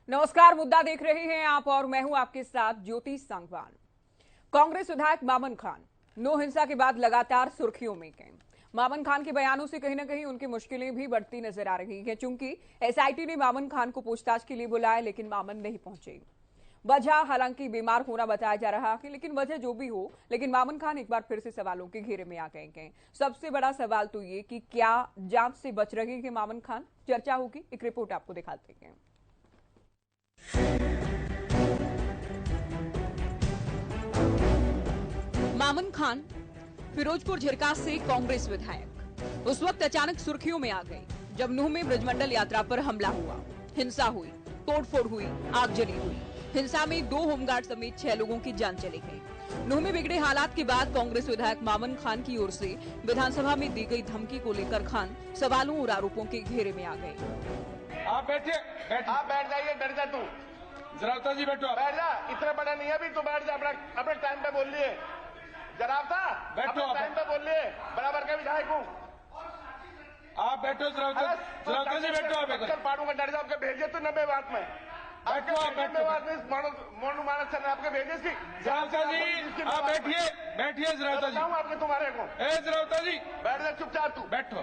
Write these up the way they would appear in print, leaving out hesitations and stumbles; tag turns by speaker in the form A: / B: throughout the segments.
A: नमस्कार, मुद्दा देख रहे हैं आप और मैं हूं आपके साथ ज्योति सांगवान। कांग्रेस विधायक मामन खान नो हिंसा के बाद लगातार सुर्खियों में गए। मामन खान के बयानों से कहीं ना कहीं उनकी मुश्किलें भी बढ़ती नजर आ रही हैं, चूंकि एसआईटी ने मामन खान को पूछताछ के लिए बुलाया लेकिन मामन नहीं पहुंचे। वजह हालांकि बीमार होना बताया जा रहा है, लेकिन वजह जो भी हो, लेकिन मामन खान एक बार फिर से सवालों के घेरे में आ गए हैं। सबसे बड़ा सवाल तो ये कि क्या जांच से बच रहे हैं मामन खान? चर्चा होगी, एक रिपोर्ट आपको दिखाते हैं। मामन खान फिरोजपुर झिरका से कांग्रेस विधायक उस वक्त अचानक सुर्खियों में आ गए जब नूह में ब्रजमंडल यात्रा पर हमला हुआ, हिंसा हुई, तोड़फोड़ हुई, आगजनी हुई। हिंसा में 2 होमगार्ड समेत 6 लोगों की जान चली गई। नूह में बिगड़े हालात के बाद कांग्रेस विधायक मामन खान की ओर से विधानसभा में दी गई धमकी को लेकर खान सवालों और आरोपों के घेरे में आ गए।
B: आप बैठिए,
C: आप बैठ जाइए, डर जा तू।
B: जरावता जी बैठो।
C: बैठ जा, इतना बड़ा नहीं है अभी, तू बैठ जा, अपने टाइम पे बोल लिए। जरावता
B: बैठो,
C: टाइम पे बोल लिए, बराबर का विधायक हूँ।
B: आप बैठो जरावता जी बैठो। आप
C: चल पाड़ूंगा, डर जा। आपके भेजे तू 90 बात में
B: बैठो, आप बैठो।
C: मोनू मानस सर ने आपके भेजे सी।
B: जरावता जी आप बैठिए जरावता जी।
C: आपके तुम्हारे को
B: जरावता जी
C: बैठ जा, चुपचाप तू
B: बैठो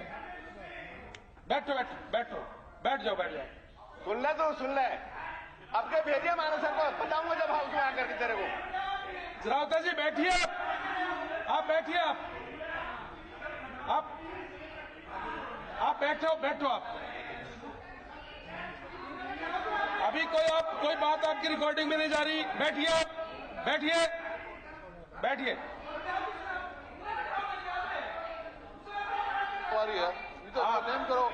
B: बैठो बैठो बैठ जाओ।
C: सुन ले, तू सुन ले। आपके भेजिए मानस सर को, बताऊंगा जब हाउस में आकर के तेरे को।
B: जरावता जी बैठिए, आप बैठिए। आप बैठो। आप अभी कोई बात आपकी रिकॉर्डिंग में नहीं जा रही। बैठिए।
C: नेम करो,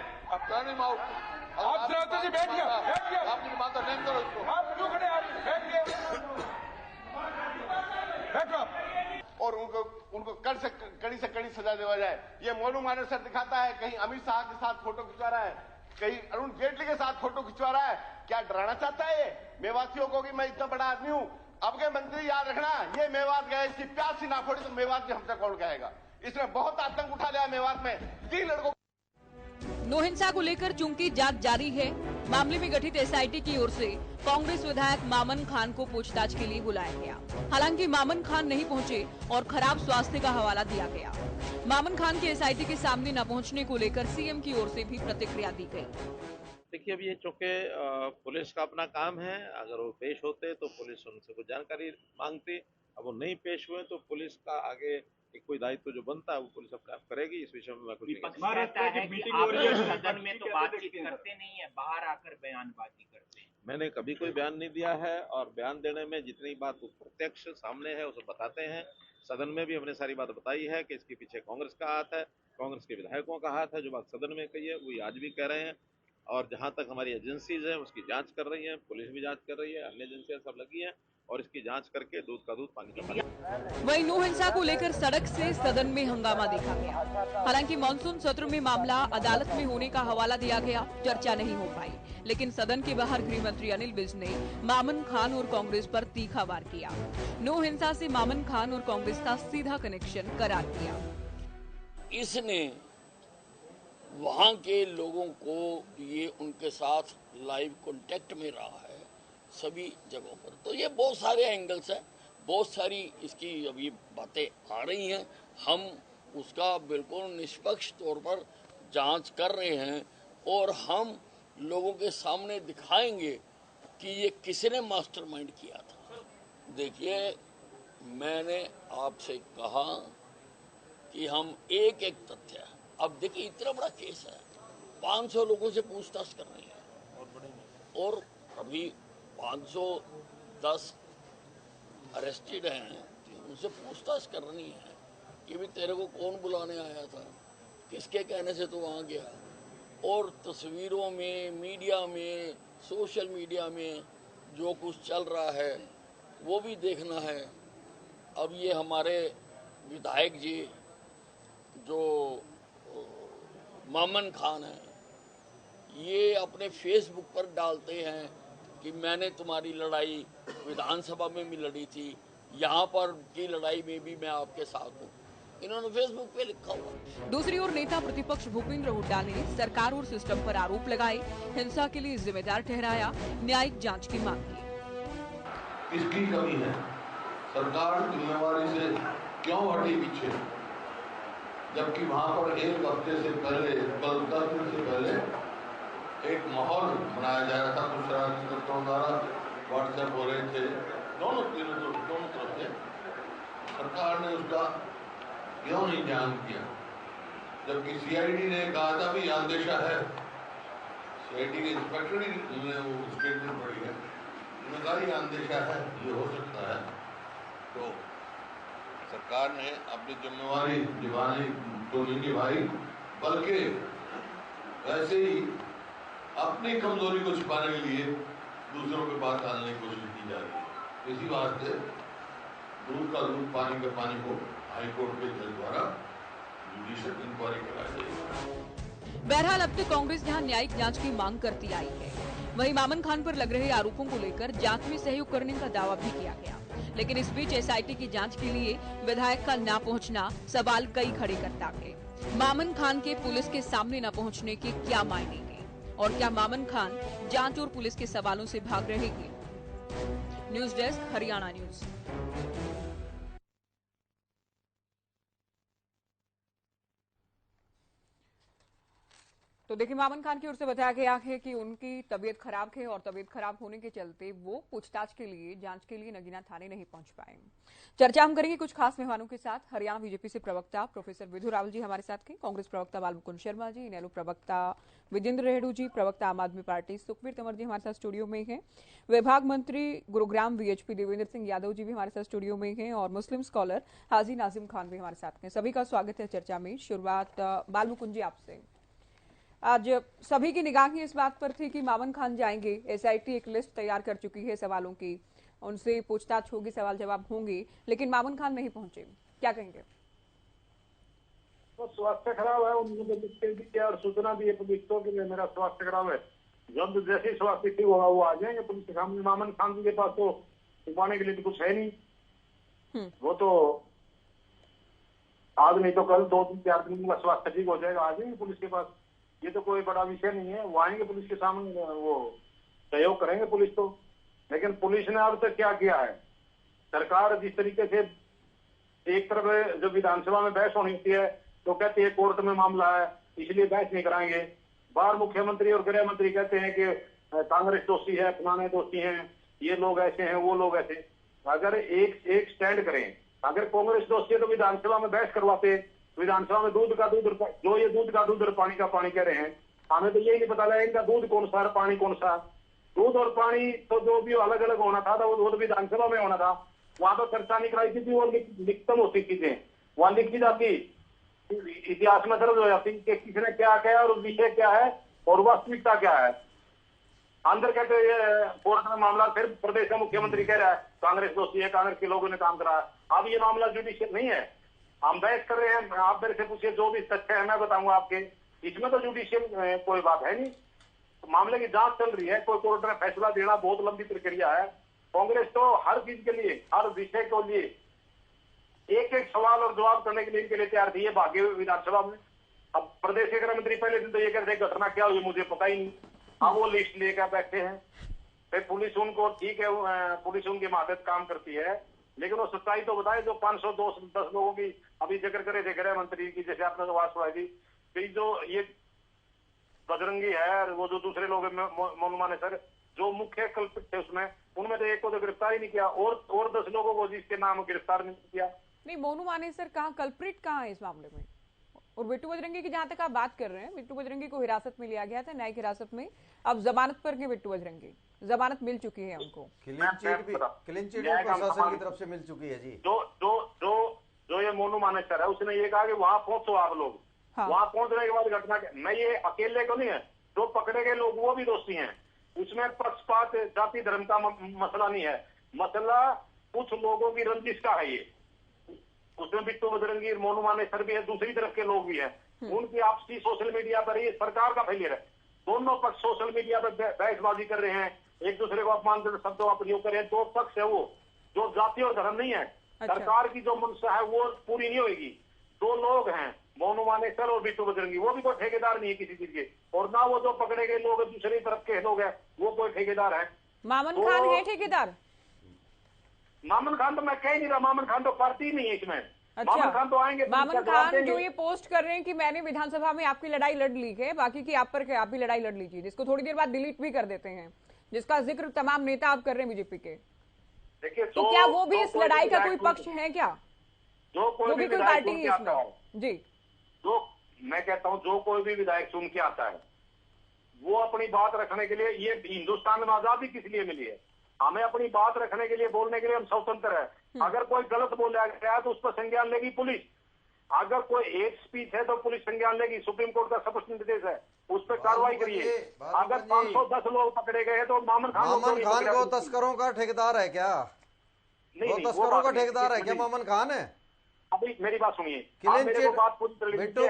C: टर्न हिम आउट।
B: आप जरावता जी बैठिए।
C: आप मानता नेम करो इसको।
B: आप क्यों खड़े? बैठिए, बैठो।
C: और उनको कड़ी से कड़ी सजा देवा जाए। ये मोनू मानस सर दिखाता है, कहीं अमित शाह के साथ फोटो खिंचवा रहा है, कहीं अरुण जेटली के साथ फोटो खिंचवा रहा है। क्या डराना चाहता है ये मेवातियों को कि मैं इतना बड़ा आदमी हूं? अब के मंत्री याद रखना, ये मेवात गए, इसकी प्यास सी ना फोड़ी तो मेवात की हमसे कौन कहेगा? इसने बहुत आतंक उठा लिया मेवात में। 3 लड़कों
A: नो हिंसा को लेकर चूंकि जांच जारी है, मामले में गठित एसआईटी की ओर से कांग्रेस विधायक मामन खान को पूछताछ के लिए बुलाया गया। हालांकि मामन खान नहीं पहुंचे और खराब स्वास्थ्य का हवाला दिया गया। मामन खान के एसआईटी के सामने न पहुंचने को लेकर सीएम की ओर से भी प्रतिक्रिया दी गई।
D: देखिए, अब ये चूंकि पुलिस का अपना काम है, अगर वो पेश होते तो पुलिस उनसे कुछ जानकारी मांगती। अब वो नहीं पेश हुए तो पुलिस का आगे कोई दायित्व जो बनता है वो पुलिस अपने आप करेगी। इस विषय में मैं कुछ नहीं कह सकता।
E: सदन में तो बातचीत करते नहीं है, बाहर आकर बयानबाजी करते हैं।
D: मैंने कभी कोई बयान नहीं दिया है, और बयान देने में जितनी बात प्रत्यक्ष सामने है उसे बताते हैं। सदन में भी हमने सारी बात बताई है कि इसके पीछे कांग्रेस का हाथ है, कांग्रेस के विधायकों का हाथ है। जो बात सदन में कही है वही आज भी कह रहे हैं, और जहां तक हमारी एजेंसीज हैं उसकी जांच कर रही हैं, पुलिस भी जांच कर रही है, अन्य एजेंसियां सब लगी हैं, और इसकी जांच करके दूध का दूध पानी का पानी।
A: वहीं नो हिंसा को लेकर सड़क से सदन में हंगामा देखा गया। हालांकि मानसून सत्र में मामला अदालत में होने का हवाला दिया गया, चर्चा नहीं हो पाई। लेकिन सदन के बाहर गृह मंत्री अनिल विज ने मामन खान और कांग्रेस पर तीखा वार किया। नो हिंसा से मामन खान और कांग्रेस का सीधा कनेक्शन करार किया।
F: इसने वहाँ के लोगों को, ये उनके साथ लाइव कांटेक्ट में रहा है सभी जगहों पर। तो ये बहुत सारे एंगल्स हैं, बहुत सारी इसकी अभी बातें आ रही हैं। हम उसका बिल्कुल निष्पक्ष तौर पर जांच कर रहे हैं, और हम लोगों के सामने दिखाएंगे कि ये किसने मास्टरमाइंड किया था। देखिए, मैंने आपसे कहा कि हम एक एक तथ्य, अब देखिए इतना बड़ा केस है, 500 लोगों से पूछताछ कर रही है, और अभी 510 अरेस्टेड हैं, उनसे पूछताछ करनी है कि भी तेरे को कौन बुलाने आया था, किसके कहने से तू वहाँ गया, और तस्वीरों में, मीडिया में, सोशल मीडिया में जो कुछ चल रहा है वो भी देखना है। अब ये हमारे विधायक जी जो मामन खान है, ये अपने फेसबुक पर डालते हैं कि मैंने तुम्हारी लड़ाई विधानसभा में भी लड़ी थी, यहाँ पर की लड़ाई में भी मैं आपके साथ हूँ। इन्होंने फेसबुक पे लिखा हुआ।
A: दूसरी ओर नेता प्रतिपक्ष भूपेंद्र हुड्डा ने सरकार और सिस्टम पर आरोप लगाए, हिंसा के लिए जिम्मेदार ठहराया, न्यायिक जांच की मांग की।
G: किसकी कमी है? सरकार जिम्मेवारी से क्यों हटी पीछे, जबकि वहां पर एक हफ्ते से पहले, कल 10 दिन से पहले एक माहौल बनाया जा रहा था, कुछ शरारती तत्वों द्वारा व्हाट्सएप हो रहे थे दोनों तरफ से। सरकार ने उसका क्यों नहीं जांच किया? जबकि सीआईडी ने कहा था भी अंदेशा है, सीआईडी के इंस्पेक्टर ने वो स्टेटमेंट पढ़ी है, उन्होंने कहा ये अंदेशा है, ये हो सकता है। तो सरकार ने अपनी जिम्मेवारी निभाने तो नहीं निभाई, बल्कि वैसे ही अपनी कमजोरी को छिपाने के लिए दूसरों के पास डालने की कोशिश की जा रही है। इसी वास्ते दूध का दूध, पानी का पानी को हाईकोर्ट के जज द्वारा जुडिशियल इंक्वायरी कराई जाएगी।
A: बहरहाल अब तक कांग्रेस यहां न्यायिक जांच की मांग करती आई है। वहीं मामन खान पर लग रहे आरोपों को लेकर जांच में सहयोग करने का दावा भी किया गया, लेकिन इस बीच एसआईटी की जांच के लिए विधायक का न पहुंचना सवाल कई खड़े करता है। मामन खान के पुलिस के सामने न पहुंचने के क्या मायने हैं, और क्या मामन खान जांच और पुलिस के सवालों से भाग रहे हैं? News desk, Haryana news. तो देखिए, मामन खान की ओर से बताया गया है कि उनकी तबीयत खराब है और तबीयत खराब होने के चलते वो पूछताछ के लिए, जांच के लिए नगीना थाने नहीं पहुंच पाए। चर्चा हम करेंगे कुछ खास मेहमानों के साथ। हरियाणा बीजेपी से प्रवक्ता प्रोफेसर विधु रावल जी हमारे साथ हैं, कांग्रेस प्रवक्ता बालमुकुंद शर्मा जी, इनेलो प्रवक्ता विजेंद्र रेणु जी, प्रवक्ता आम आदमी पार्टी सुखबीर तंवर जी हमारे साथ स्टूडियो में हैं, विभाग मंत्री गुरुग्राम वीएचपी देवेंद्र सिंह यादव जी भी हमारे साथ स्टूडियो में हैं, और मुस्लिम स्कॉलर हाजी नाजिम खान भी हमारे साथ हैं। सभी का स्वागत है चर्चा में। शुरुआत बालमुकुंद जी आपसे। आज सभी की निगाहें इस बात पर थी कि मामन खान जाएंगे, एसआईटी एक लिस्ट तैयार कर चुकी है सवालों की, उनसे पूछताछ होगी, सवाल जवाब होंगे, लेकिन मामन खान नहीं पहुंचे, क्या कहेंगे?
H: तो स्वास्थ्य खराब है, उन्होंने लिख के दिया और सूचना दी है पुलिस को कि मेरा स्वास्थ्य खराब है। जब जैसे स्वास्थ्य ठीक होगा वो आ जाएंगे पुलिस के सामने। मामन खान जी के पास तो छुपाने के लिए तो कुछ है नहीं, वो तो आज नहीं तो कल 2-4 दिन में स्वास्थ्य ठीक हो जाएगा, आ जाएंगे पुलिस के पास। ये तो कोई बड़ा विषय नहीं है, वो आएंगे पुलिस के सामने, वो सहयोग करेंगे पुलिस तो। लेकिन पुलिस ने अब तक क्या किया है? सरकार जिस तरीके से एक तरफ जब विधानसभा में बहस होनी होती है तो कहते हैं कोर्ट में मामला है इसलिए बहस नहीं कराएंगे। बाहर मुख्यमंत्री और गृह मंत्री कहते हैं कि कांग्रेस दोषी है, फलाने दोषी हैं, ये लोग ऐसे हैं, वो लोग ऐसे। अगर एक स्टैंड करें, अगर कांग्रेस दोषी है तो विधानसभा में बहस करवाते, विधानसभा में दूध का दूध, जो ये दूध का दूध और पानी का पानी कह रहे हैं, हमें तो यही नहीं पता लगा इनका दूध कौन सा है, पानी कौन सा। दूध और पानी तो जो भी अलग अलग होना था वो दूध विधानसभा में होना था, वहां तो चर्चा नहीं कराई थी, वो लिखतम होती चीजें वहां लिखी जाती, इतिहास में दर्ज हो जाती कि किसने क्या किया और विषय क्या है और वास्तविकता क्या है। अंदर कहते कोर्ट में मामला, फिर प्रदेश का मुख्यमंत्री कह रहा है कांग्रेस दोषी है, कांग्रेस के लोगों ने काम करा। अब ये मामला जुडिशियल नहीं है, हम बहस कर रहे हैं, आप मेरे से पूछिए जो भी तथ्य है मैं बताऊंगा आपके। इसमें तो जुडिशियल कोई बात है नहीं, मामले की जांच चल रही है, कोई कोर्ट में फैसला देना बहुत लंबी प्रक्रिया है। कांग्रेस तो हर चीज के लिए, हर विषय के लिए एक एक सवाल और जवाब करने के लिए इनके लिए तैयार थी, ये भागे हुए विधानसभा में। अब प्रदेश के गृह मंत्री पहले दिन तो ये कहते घटना क्या हुई मुझे पता ही नहीं, अब वो लिस्ट लेकर बैठे हैं। फिर पुलिस उनको, ठीक है पुलिस उनकी मदद काम करती है, लेकिन वो सच्चाई तो बताए। जो 510 लोगों की अभी जिक्र करे थे गृह मंत्री की, जैसे आपने आवाज सुनाई थी कि जो ये बजरंगी है, वो जो दूसरे लोग मोनू मानेसर जो मुख्य कल्पित थे उसमें, उनमें तो एक को तो गिरफ्तार ही नहीं किया, और 10 लोगों को जिसके नाम गिरफ्तार नहीं किया।
A: नहीं, मोनू मानेसर कहाँ, कल्प्रिट कहाँ है इस मामले में? और बिट्टू बजरंगी की जहां तक आप बात कर रहे हैं, बिट्टू बजरंगी को हिरासत में लिया गया था, न्यायिक हिरासत में, अब जमानत पर के बिट्टू बजरंगी, जमानत मिल चुकी है उनको,
I: क्लीन चिट प्रशासन की तरफ से मिल चुकी है जी।
H: जो ये मोनू मानेसर है उसने ये कहा कि वहां पहुंचो आप लोग, हाँ। वहां पहुंचने के बाद घटना मैं ये अकेले को नहीं है, जो पकड़े गए लोग वो भी दोषी हैं, उसमें पक्षपात जाति धर्म का मसला नहीं है, मसला कुछ लोगों की रंजिश का है। ये उसमें बिट्टू बजरंगी, मोनू मानेसर भी है, दूसरी तरफ के लोग भी हैं, उनकी आपसी सोशल मीडिया पर, ये सरकार का फेलियर है। दोनों पक्ष सोशल मीडिया पर बहसबाजी कर रहे हैं, एक दूसरे को अपमानजनक शब्दों का प्रयोग कर रहे हैं। दो पक्ष है वो, जो जाति और धर्म नहीं है। अच्छा। सरकार की जो मंशा है वो पूरी नहीं होगी, दो लोग हैं, मोनू मानेसर और बिट्टू बजरंगी, वो भी कोई ठेकेदार नहीं है किसी चीज के, और ना वो जो पकड़े गए लोग दूसरी तरफ के लोग हैं वो कोई ठेकेदार है।
A: मामन खान है ठेकेदार?
H: मामन खान तो मैं कह नहीं रहा, मामन खान तो पार्टी नहीं है इसमें।
A: अच्छा,
H: मामन खान तो आएंगे,
A: मामन खान जो ये पोस्ट कर रहे हैं कि मैंने विधानसभा में आपकी लड़ाई लड़ ली है, बाकी की आप पर क्या, आप भी लड़ाई लड़ लीजिए, जिसको थोड़ी देर बाद डिलीट भी कर देते हैं, जिसका जिक्र तमाम नेता आप कर रहे हैं बीजेपी के।
H: देखिए
A: तो क्या वो भी इस लड़ाई का कोई पक्ष है क्या?
H: जो
A: वो भी कोई पार्टी है इसमें? जी,
H: जो मैं कहता हूँ जो कोई भी विधायक चुन के आता है वो अपनी बात रखने के लिए, ये हिंदुस्तान में आजादी किस लिए मिली है, हमें अपनी बात रखने के लिए, बोलने के लिए हम स्वतंत्र है। अगर कोई गलत बोला गया तो उस पर संज्ञान लेगी पुलिस, अगर कोई एक स्पीच है तो पुलिस संज्ञान लेगी, सुप्रीम कोर्ट का स्पष्ट निर्देश है, उस पर कार्रवाई करिए। अगर 510 लोग पकड़े गए तो मामन खान
I: को तस्करों का ठेकेदार है क्या? वो तस्करों का ठेकेदार है क्या मामन खान है?
H: अभी मेरी बात सुनिए,
I: बिट्टू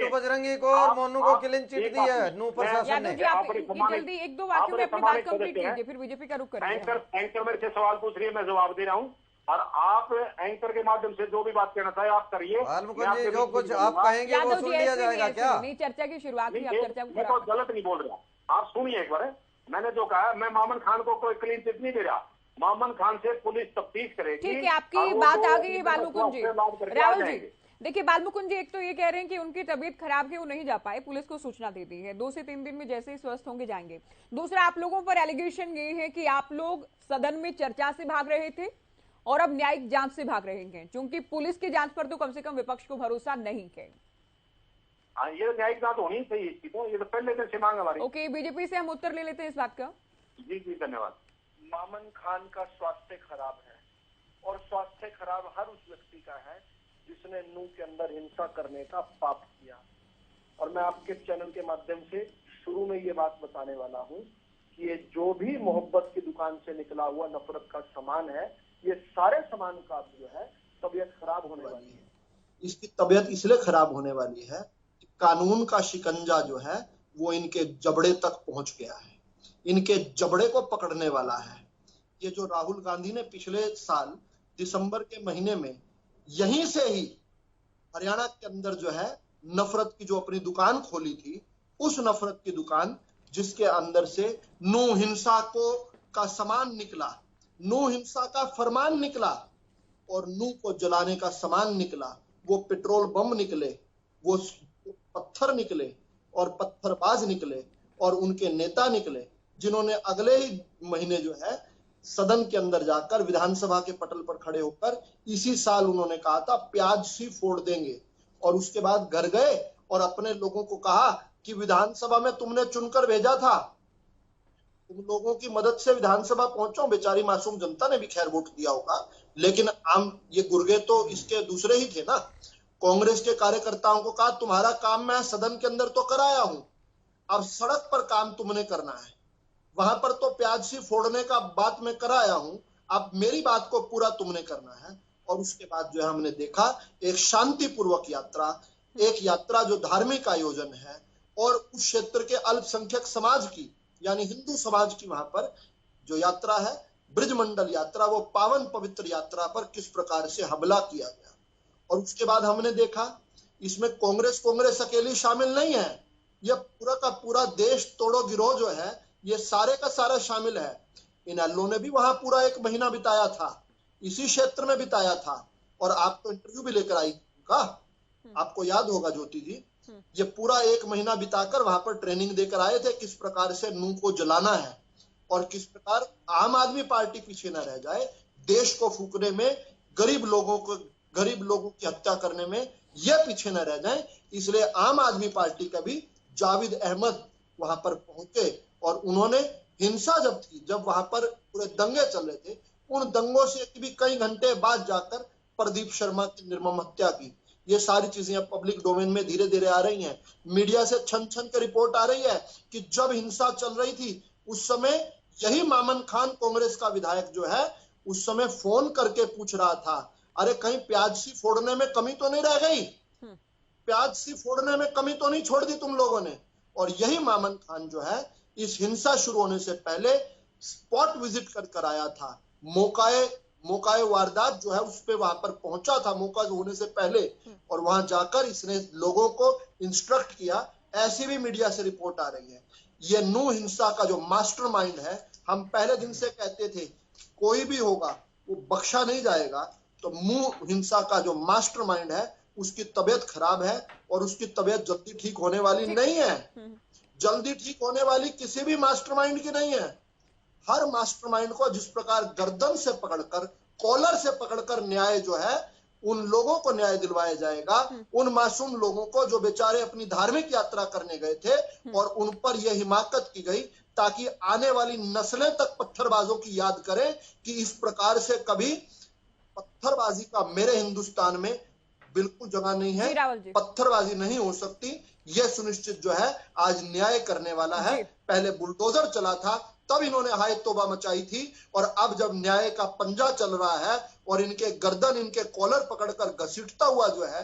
I: बजरंगी को और मोनू को क्लीन चिट दी है नू प्रशासन ने।
A: जल्दी एक दो वाक्यों में अपनी बात कंप्लीट कीजिए, फिर बीजेपी का रुख करेंगे।
H: एंकर मेरे से सवाल पूछ रही है, मैं जवाब दे रहा हूँ, और आप एंकर के माध्यम से जो भी बात कहना चाहे आप करिए।
I: जो कुछ आप कहेंगे वो सुन लिया जाएगा क्या?
A: नहीं, चर्चा की शुरुआत की, आप चर्चा को
H: मैं तो गलत नहीं बोल रहा, आप सुनिए एक बार। मैंने जो कहा, मैं मामन खान को कोई क्लीन चिट नहीं दे रहा, मामन खान से पुलिस तफ्तीश करेगी।
A: ठीक है, आपकी बात आ गई है बालमुकुंद जी। राहुल जी देखिए, बालमुकुंद जी एक तो ये कह रहे हैं कि उनकी तबीयत खराब है, वो नहीं जा पाए, पुलिस को सूचना दे दी है, 2 से 3 दिन में जैसे ही स्वस्थ होंगे जाएंगे। दूसरा, आप लोगों पर एलिगेशन ये है कि आप लोग सदन में चर्चा से भाग रहे थे और अब न्यायिक जांच से भाग रहे हैं, क्योंकि पुलिस की जांच पर तो कम से कम विपक्ष को भरोसा नहीं है।
H: ये न्यायिक जांच होनी चाहिए इसकी, तो ये तो पहले दिन से मांग हमारी।
A: ओके, बीजेपी से हम उत्तर ले लेते हैं इस बात का।
H: जी जी धन्यवाद।
J: मामन खान का स्वास्थ्य खराब है, और स्वास्थ्य खराब हर उस व्यक्ति का है जिसने नू के अंदर हिंसा करने का पाप किया। और मैं आपके चैनल के माध्यम से शुरू में ये बात बताने वाला हूँ कि ये जो भी मोहब्बत की दुकान से निकला हुआ नफरत का सामान है, ये सारे सामान का जो है तबीयत खराब होने वाली है।
K: इसकी तबीयत इसलिए खराब होने वाली है कि कानून का शिकंजा जो है वो इनके जबड़े तक पहुंच गया है, इनके जबड़े को पकड़ने वाला है। ये जो राहुल गांधी ने पिछले साल दिसंबर के महीने में यहीं से ही हरियाणा के अंदर जो है नफरत की जो अपनी दुकान खोली थी, उस नफरत की दुकान जिसके अंदर से नू हिंसा को का सामान निकला, नू हिंसा का फरमान निकला और नू को जलाने का सामान निकला, वो पेट्रोल बम निकले, वो पत्थर निकले और पत्थरबाज निकले और उनके नेता निकले, जिन्होंने अगले ही महीने जो है सदन के अंदर जाकर विधानसभा के पटल पर खड़े होकर इसी साल उन्होंने कहा था प्याज सी फोड़ देंगे, और उसके बाद घर गए और अपने लोगों को कहा कि विधानसभा में तुमने चुनकर भेजा था, तुम लोगों की मदद से विधानसभा पहुंचो। बेचारी मासूम जनता ने भी खैर वोट दिया होगा, लेकिन आम ये गुर्गे तो इसके दूसरे ही थे ना। कांग्रेस के कार्यकर्ताओं को कहा तुम्हारा काम मैं सदन के अंदर तो कराया हूं, अब सड़क पर काम तुमने करना है, वहां पर तो प्याज सी फोड़ने का बात मैं कराया हूं, अब मेरी बात को पूरा तुमने करना है। और उसके बाद जो है हमने देखा एक शांतिपूर्वक यात्रा, एक यात्रा जो धार्मिक आयोजन है और उस क्षेत्र के अल्पसंख्यक समाज की यानी हिंदू समाज की वहां पर जो यात्रा है ब्रिजमंडल यात्रा, वो पावन पवित्र यात्रा पर किस प्रकार से हमला किया गया। और उसके बाद हमने देखा इसमें कांग्रेस अकेली शामिल नहीं है, यह पूरा का पूरा देश तोड़ो गिरोह जो है ये सारे का सारा शामिल है। इनेलो ने भी वहां पूरा 1 महीना बिताया था, इसी क्षेत्र में बिताया था, और आप तो इंटरव्यू भी लेकर आई का, आपको याद होगा ज्योति जी, ये पूरा 1 महीना बिताकर वहां पर ट्रेनिंग देकर आए थे किस प्रकार से नू को जलाना है और किस प्रकार आम आदमी पार्टी पीछे न रह जाए, देश को फूकने में, गरीब लोगों की हत्या करने में ये पीछे न रह जाए। इसलिए आम आदमी पार्टी का भी जावेद अहमद वहां पर पहुंचे और उन्होंने हिंसा जब थी, जब वहां पर पूरे दंगे चल रहे थे, उन दंगों से भी कई घंटे बाद जाकर प्रदीप शर्मा की निर्मम हत्या की। ये सारी चीजें अब पब्लिक डोमेन में धीरे धीरे आ रही हैं, मीडिया से छन छन के रिपोर्ट आ रही है कि जब हिंसा चल रही थी उस समय यही मामन खान कांग्रेस का विधायक जो है उस समय फोन करके पूछ रहा था, अरे कहीं प्याज सी फोड़ने में कमी तो नहीं रह गई, प्याज सी फोड़ने में कमी तो नहीं छोड़ दी तुम लोगों ने। और यही मामन खान जो है इस हिंसा शुरू होने से पहले स्पॉट विजिट कर आया था, मौकाए मौका वारदात जो है उस पे वहां पर पहुंचा था मौका होने से पहले, और वहां जाकर इसने लोगों को इंस्ट्रक्ट किया, ऐसी भी मीडिया से रिपोर्ट आ रही है। ये नू हिंसा का जो मास्टरमाइंड है, हम पहले दिन से कहते थे कोई भी होगा वो बख्शा नहीं जाएगा। तो नू हिंसा का जो मास्टरमाइंड है उसकी तबीयत खराब है और उसकी तबीयत जल्दी ठीक होने वाली नहीं है। जल्दी ठीक होने वाली किसी भी मास्टरमाइंड की नहीं है। हर मास्टरमाइंड को जिस प्रकार गर्दन से पकड़कर, कॉलर से पकड़कर न्याय जो है उन लोगों को न्याय दिलवाया जाएगा, उन मासूम लोगों को जो बेचारे अपनी धार्मिक यात्रा करने गए थे और उन पर यह हिमाकत की गई ताकि आने वाली नस्लें तक पत्थरबाजों की याद करें कि इस प्रकार से कभी पत्थरबाजी का मेरे हिंदुस्तान में बिल्कुल जगह नहीं है, पत्थरबाजी नहीं हो सकती। यह सुनिश्चित जो है आज न्याय करने वाला है। पहले बुलडोजर चला था तब इन्होंने हाय तौबा मचाई थी, और अब जब न्याय का पंजा चल रहा है और इनके गर्दन, इनके कॉलर पकड़कर घसीटता हुआ जो है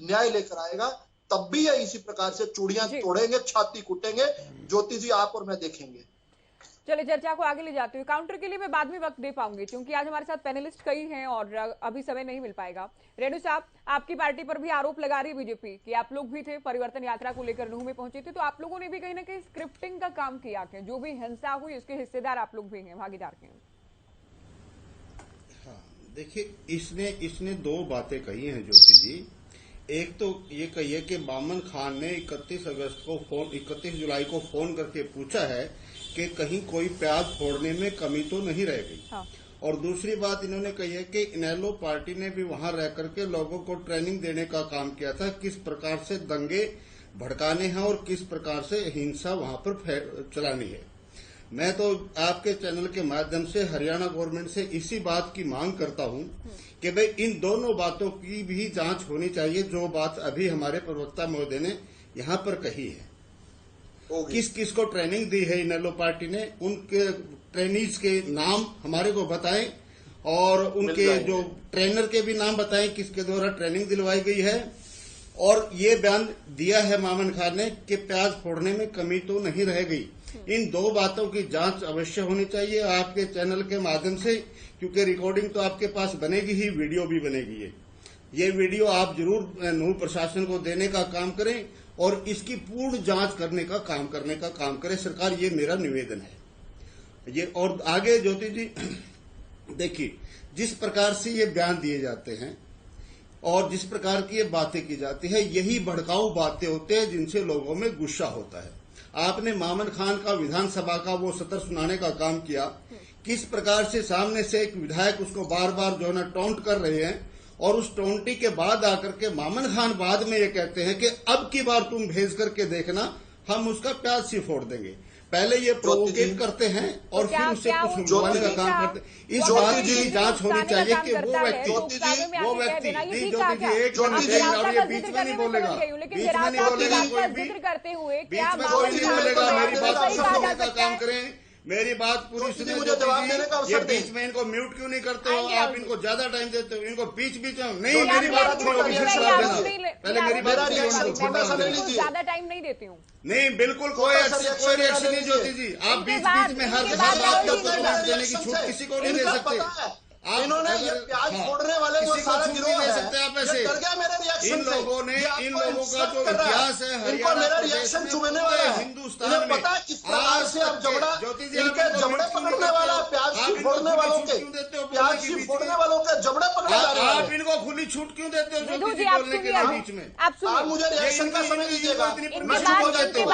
K: न्याय लेकर आएगा, तब भी ये इसी प्रकार से चूड़ियां तोड़ेंगे, छाती कूटेंगे। ज्योति जी आप और मैं देखेंगे।
A: चलिए चर्चा को आगे ले जाते हुए काउंटर के लिए मैं बाद में वक्त दे पाऊंगी क्योंकि आज हमारे साथ पैनलिस्ट कई हैं और अभी समय नहीं मिल पाएगा। रेणु साहब, आपकी पार्टी पर भी आरोप लगा रही है बीजेपी कि आप लोग भी थे, परिवर्तन यात्रा को लेकर नूह में पहुंचे थे, तो आप लोगों ने भी कहीं ना कहीं स्क्रिप्टिंग का काम किया है। जो भी हिंसा हुई उसके हिस्सेदार आप लोग भी हैं, भागीदार के।
L: हाँ, देखिए इसने दो बातें कही हैं ज्योति जी। एक तो ये कहिए कि मामन खान ने 31 जुलाई को फोन करके पूछा है कि कहीं कोई प्याज फोड़ने में कमी तो नहीं रह गई। हाँ। और दूसरी बात इन्होंने कही है कि इनेलो पार्टी ने भी वहां रह करके लोगों को ट्रेनिंग देने का काम किया था, किस प्रकार से दंगे भड़काने हैं और किस प्रकार से हिंसा वहां पर चलानी है। मैं तो आपके चैनल के माध्यम से हरियाणा गवर्नमेंट से इसी बात की मांग करता हूं कि भाई इन दोनों बातों की भी जांच होनी चाहिए, जो बात अभी हमारे प्रवक्ता महोदय ने यहाँ पर कही है। किस किस को ट्रेनिंग दी है इनेलो पार्टी ने, उनके ट्रेनीज के नाम हमारे को बताएं और उनके जो ट्रेनर के भी नाम बताएं किसके द्वारा ट्रेनिंग दिलवाई गई है। और ये बयान दिया है मामन खान ने कि प्याज फोड़ने में कमी तो नहीं रह गई। इन दो बातों की जांच अवश्य होनी चाहिए आपके चैनल के माध्यम से, क्योंकि रिकॉर्डिंग तो आपके पास बनेगी ही, वीडियो भी बनेगी। ये वीडियो आप जरूर नूह प्रशासन को देने का काम करें और इसकी पूर्ण जांच करने का काम करे सरकार, ये मेरा निवेदन है। ये और आगे ज्योति जी देखिए, जिस प्रकार से ये बयान दिए जाते हैं और जिस प्रकार की ये बातें की जाती है, यही भड़काऊ बातें होते हैं जिनसे लोगों में गुस्सा होता है। आपने मामन खान का विधानसभा का वो सत्र सुनाने का काम किया, किस प्रकार से सामने से एक विधायक उसको बार बार जो है ना टॉन्ट कर रहे हैं, और उस टोंटी के बाद आकर के मामन खान बाद में ये कहते हैं कि अब की बार तुम भेज करके देखना, हम उसका प्याज सी फोड़ देंगे। पहले ये प्रोवोकेट करते हैं और फिर उससे कुछ उगवाने का काम करते हैं। इस बात की जांच होनी चाहिए कि वो व्यक्ति एक बीच में नहीं बोलेगा, बीच में नहीं बोलेगा मेरी बात का काम करें, मेरी बात पूरी सुनिए। ये बीच में इनको म्यूट क्यों नहीं करते हो आप? इनको ज्यादा टाइम देते हो, इनको बीच बीच में नहीं, मेरी बात पूरी होगी फिर जवाब देना। पहले मेरी बात
A: ज्यादा टाइम नहीं देती हूँ।
L: नहीं, बिल्कुल कोई रिएक्शन नहीं ज्योति जी। आप बीच बीच में हर बात देने की छूट किसी को नहीं दे सकते।
K: इन्होंने ये प्याज फोड़ने वाले जो सारा गिरोह है,
L: डर गया मेरे रिएक्शन से। इन लोगों का जो इतिहास है,
K: इनको मेरा रिएक्शन चुभने वाला है।
L: हिंदुस्तान में
K: पता है किस प्रकार से अब जबड़ा, इनके जबड़े पकड़ने वाला, प्याज की फोड़ने वालों के, प्याज की फोड़ने वालों के जबड़े पकड़े जा रहे हैं।
L: आप इनको खुली छूट क्यों देते हो बोलने के बीच में?
K: आप मुझे रिएक्शन का समय दीजिएगा,
L: मैं क्यों देते हो?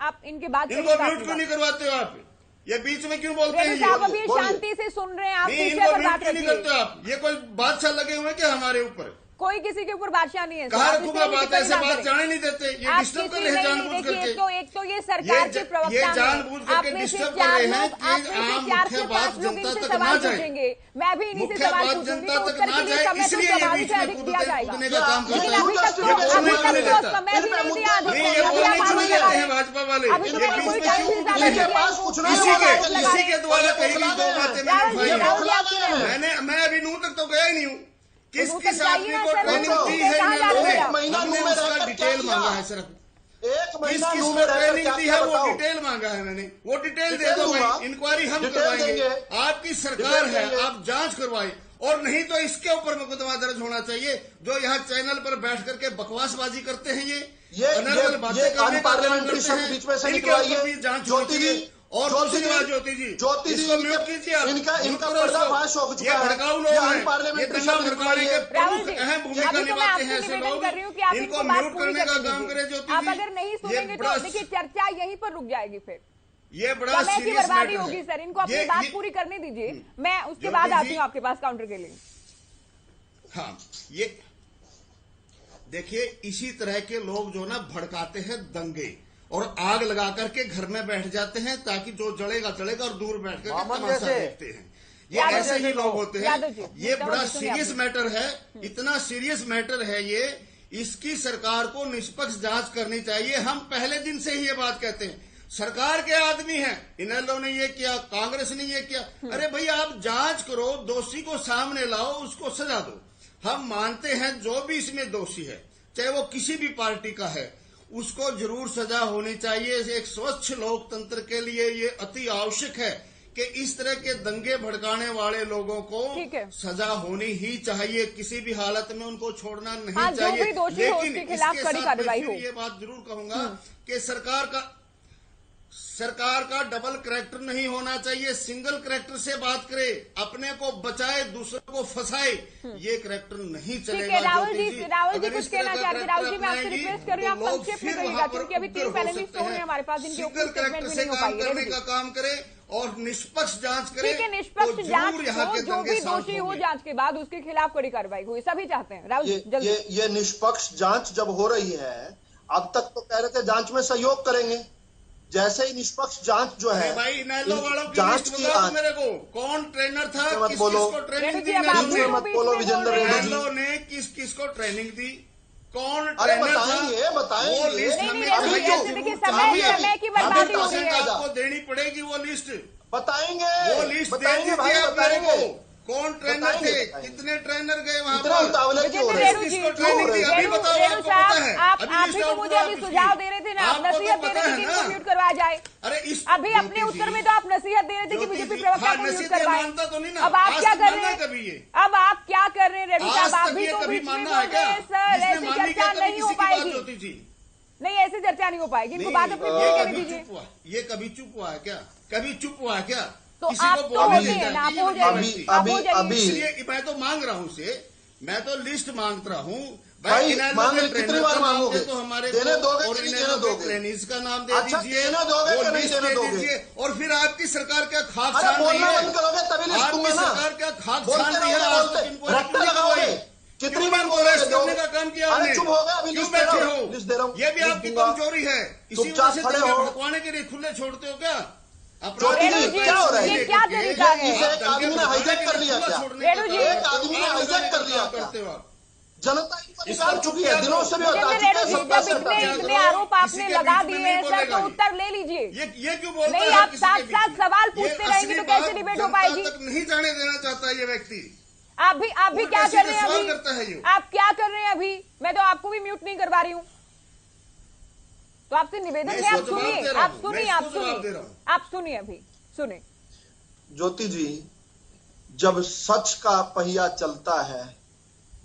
A: आप इनके बाद
L: इनको म्यूट क्यों नहीं करवाते हो आप? ये बीच में क्यों बोलते हैं?
A: आप अभी शांति से सुन रहे हैं, आप
L: इनको म्यूट क्यों नहीं करते आप? ये कोई बादशाह लगे हुए क्या हमारे ऊपर?
A: कोई किसी के ऊपर बादशाह नहीं है।
L: कहा रखूंगा बात, ऐसे बात जाने नहीं देते। ये डिस्टर्ब कर रहे हैं जानबूझ करके।
A: एक तो ये सरकार के प्रवक्ता
L: ये जानबूझ करके डिस्टर्ब कर रहे हैं कि आम मुख्य बात जनता तक ना जाए।
A: मैं भी इन्हीं से सवाल पूछूंगी,
L: जनता तक ना जाए, इसलिए ये बीच में कूदने का काम करते हैं।
A: अभी तक तो समय भी नहीं दिया।
L: ये बोलने क्यों नहीं देते हैं भाजपा वाले? किसी के द्वारा कही गई दो बातें मैं अभी नूह तक तो गया ही नहीं हूँ। किस आदमी को ट्रेनिंग दी है? हमने उसका डिटेल मांगा है सिर्फ।
K: एक महीना
L: किस
K: नू
L: को
K: में रहकर
L: ट्रेनिंग
K: क्या
L: दी
K: क्या
L: है, वो
K: बताओ।
L: डिटेल मांगा है मैंने, वो डिटेल दे
K: डिटेल
L: दो
K: दूंगा।
L: भाई, इंक्वायरी हम
K: डिटेल
L: करवाएंगे,
K: देंगे।
L: आपकी सरकार
K: डिटेल
L: है,
K: देंगे।
L: आप जांच करवाए, और नहीं तो इसके ऊपर मुकदमा दर्ज होना चाहिए। जो यहाँ चैनल पर बैठ करके बकवासबाजी करते हैं, ये अनर्गल बातें करने का
K: अनपार्लियामेंट्री शब्द बीच में से निकलवाइए। ज्योति जी,
L: और
K: ज्योति
L: दूसरी बात,
K: जी,
L: ज्योति जी,
K: ज्योति जी,
L: इसको म्यूट कीजिए आप,
K: इनका
L: म्यूट करो
K: पर्दाफाश हो
L: इसको।
K: चुका
L: ये
K: है।
L: भड़काऊ
K: ये
L: लोग हैं, ये
K: अनपार्लियामेंट्री
L: दंगा
K: शब्द
L: भड़काने के
A: राहुल
L: प्रमुख
A: जी,
L: अहम भूमिका
A: अभी तो मैं
L: निभाते
A: आपसे
L: हैं ऐसे
A: निवेदन
L: लोग।
A: कर रही हूँ कि आप
L: इनको
A: इनको बात
L: म्यूट
A: पूरी
L: करने का
A: करने
L: काम
A: दीजिए।
L: करे ज्योति
A: आप
L: जी।
A: अगर नहीं
L: ये
A: सुनेंगे
L: बड़ा
A: तो देखिए चर्चा यहीं पर रुक जाएगी, फिर
L: ये बड़ा
A: समय की
L: सीरियस
A: बर्बादी
L: मैटर
A: होगी
L: है।
A: सर। इनको अपनी बात पूरी करने दीजिए, मैं उसके बाद
L: ज्योति
A: आती
L: जी,
A: हूँ आपके पास काउंटर के लिए।
L: हाँ, ये देखिए, इसी तरह के लोग जो ना भड़काते हैं दंगे और आग लगा करके घर में बैठ जाते हैं ताकि जो जलेगा जलेगा और दूर बैठ करके तमाशा देखते हैं। ये ऐसे ही लोग होते हैं। ये बड़ा सीरियस मैटर है, इतना सीरियस मैटर है ये, इसकी सरकार को निष्पक्ष जांच करनी चाहिए। हम पहले दिन से ही ये बात कहते हैं, सरकार के आदमी हैं, इनेलो ने ये किया, कांग्रेस ने ये किया। अरे भाई, आप जांच करो, दोषी को सामने लाओ, उसको सजा दो। हम मानते हैं जो भी इसमें दोषी है, चाहे वो किसी भी पार्टी का है, उसको जरूर सजा होनी चाहिए। एक स्वच्छ लोकतंत्र के लिए ये अति आवश्यक है कि इस तरह के दंगे भड़काने वाले लोगों को सजा होनी ही चाहिए, किसी भी हालत में उनको छोड़ना नहीं चाहिए। लेकिन इसके साथ मैं ये बात जरूर कहूंगा कि सरकार का डबल करैक्टर नहीं होना चाहिए, सिंगल करैक्टर से बात करे, अपने को बचाए दूसरों को फंसाए, ये करैक्टर नहीं चलेगा।
A: राहुल जी कुछ कहना चाहते हैं। राहुल जी, मैं आपसे रिक्वेस्ट कर रही हूँ, आप संक्षेप में कहिएगा, क्योंकि अभी 3 पैनलिस्ट हैं हमारे पास, जिनके ऊपर स्टेटमेंट भी नहीं हो पाएगी।
L: करने का काम करे और निष्पक्ष जांच करे।
A: ठीक है, निष्पक्ष जांच हो, जो भी दोषी हो जांच के बाद उसके खिलाफ कड़ी कार्रवाई हुई, सभी चाहते हैं। राहुल जल्दी।
K: ये निष्पक्ष जांच जब हो रही है, अब तक तो कह रहे थे जांच में सहयोग करेंगे, जैसे ही निष्पक्ष जांच जो है,
L: भाई इनेलो वालों की
K: जांच
L: लिस्ट
K: की
L: बताओ मेरे को, कौन ट्रेनर था, किस किस को ट्रेनिंग दी,
K: मत बोलो विजेंद्र रेड्डी जी,
L: इनेलो ने किस किस को ट्रेनिंग दी, कौन
K: अरे
L: ट्रेनर था,
K: बताएंगे
L: वो लिस्ट हमें
A: समय की बर्बादी हो रही है,
L: आपको देनी पड़ेगी वो लिस्ट,
K: बताएंगे
L: वो लिस्ट दे दीजिए आप मेरे को। कौन ट्रेनर थे, कितने ट्रेनर गए वहां पर, किसको ट्रेनिंग दी, अभी बताओ, आपको पता है?
A: आप ही तो मुझे अभी सुझाव दे रहे थे ना, आप नसीहत दे रहे थे कि इनको म्यूट करवाया जाए।
L: अरे
A: अभी अपने उत्तर में तो आप नसीहत दे रहे थे कि बीजेपी प्रवक्ता को म्यूट करवाए।
L: तो नहीं ना,
A: अब आप क्या कर रहे
L: कभी
A: हैं? अब आप क्या कर रहे हैं रेड्डी साहब? आप भी तो
L: कभी
A: बीच में
L: मानना है क्या?
A: सर, ऐसी चर्चा नहीं हो पाएगी, नहीं ऐसी चर्चा नहीं हो पाएगी, इनको बात अपनी पूरी करने दीजिए।
L: ये कभी चुप हुआ है क्या? कभी चुप हुआ है क्या?
A: तो आप तो होते हैं ना, आप हो जाइए, आप हो जाइए।
L: इसलिए मैं तो मांग रहा हूँ से, मैं तो लिस्ट मांग रहा हूँ
K: भाई, कितनी बार मांगोगे?
L: तो हमारे
K: देने दोगे कि नहीं देने दोगे?
L: ट्रेनिंग्स का नाम दे
K: अच्छा,
L: दीजिए,
K: देने दोगे कि नहीं देने दोगे?
L: और फिर आपकी सरकार क्या खाक
K: अरे
L: छान रही
K: बोलना
L: है?
K: बंद करोगे तभी लिस्ट दूंगा
L: आपकी
K: ना।
L: सरकार क्या खाक
K: बोलते
L: छान रही है? आज तक इनको
K: रट्टा लगाओगे, कितनी बार बोलोगे?
L: करने का काम किया
K: अरे चुप हो गए, अभी
L: क्यों
K: लिस्ट दे
L: बैठे
K: रहा हूँ,
L: हो?
K: लिस्ट दे रहा हूँ,
L: ये भी आपकी कमजोरी है, इसी वजह
K: चुपचाप
L: से
K: खड़े
L: दंगे
K: हो।
L: भड़कवाने के लिए खुले छोड़ते हो क्या?
K: ज्योति जी, क्या हो रहा है?
A: ये क्या तरीका है?
K: इसे एक आदमी ने हाईजैक कर लिया क्या?
A: रेणु जी,
K: एक आदमी ने हाईजैक कर लिया क्या? जनता इनको निकाल चुकी है, दिनों से भी हटा चुके हैं, सत्ता से हटा चुके हैं।
A: इतने आरोप आपने लगा दिए हैं सर, तो उत्तर ले लीजिए।
L: ये क्यों बोलता
A: नहीं,
L: है?
A: आप साथ साथ सवाल पूछते रहेंगे तो कैसे डिबेट हो पाएगी?
L: तक नहीं जाने देना चाहता ये व्यक्ति।
A: आप भी क्या कर रहे हैं अभी? आप क्या कर रहे हैं अभी? मैं तो आपको भी म्यूट नहीं करवा रही हूँ। तो आपसे निवेदन है, आप सुनिए, आप सुनिए, आप सुनिए, आप सुनिए, अभी सुनिए।
K: ज्योति जी, जब सच का पहिया चलता है,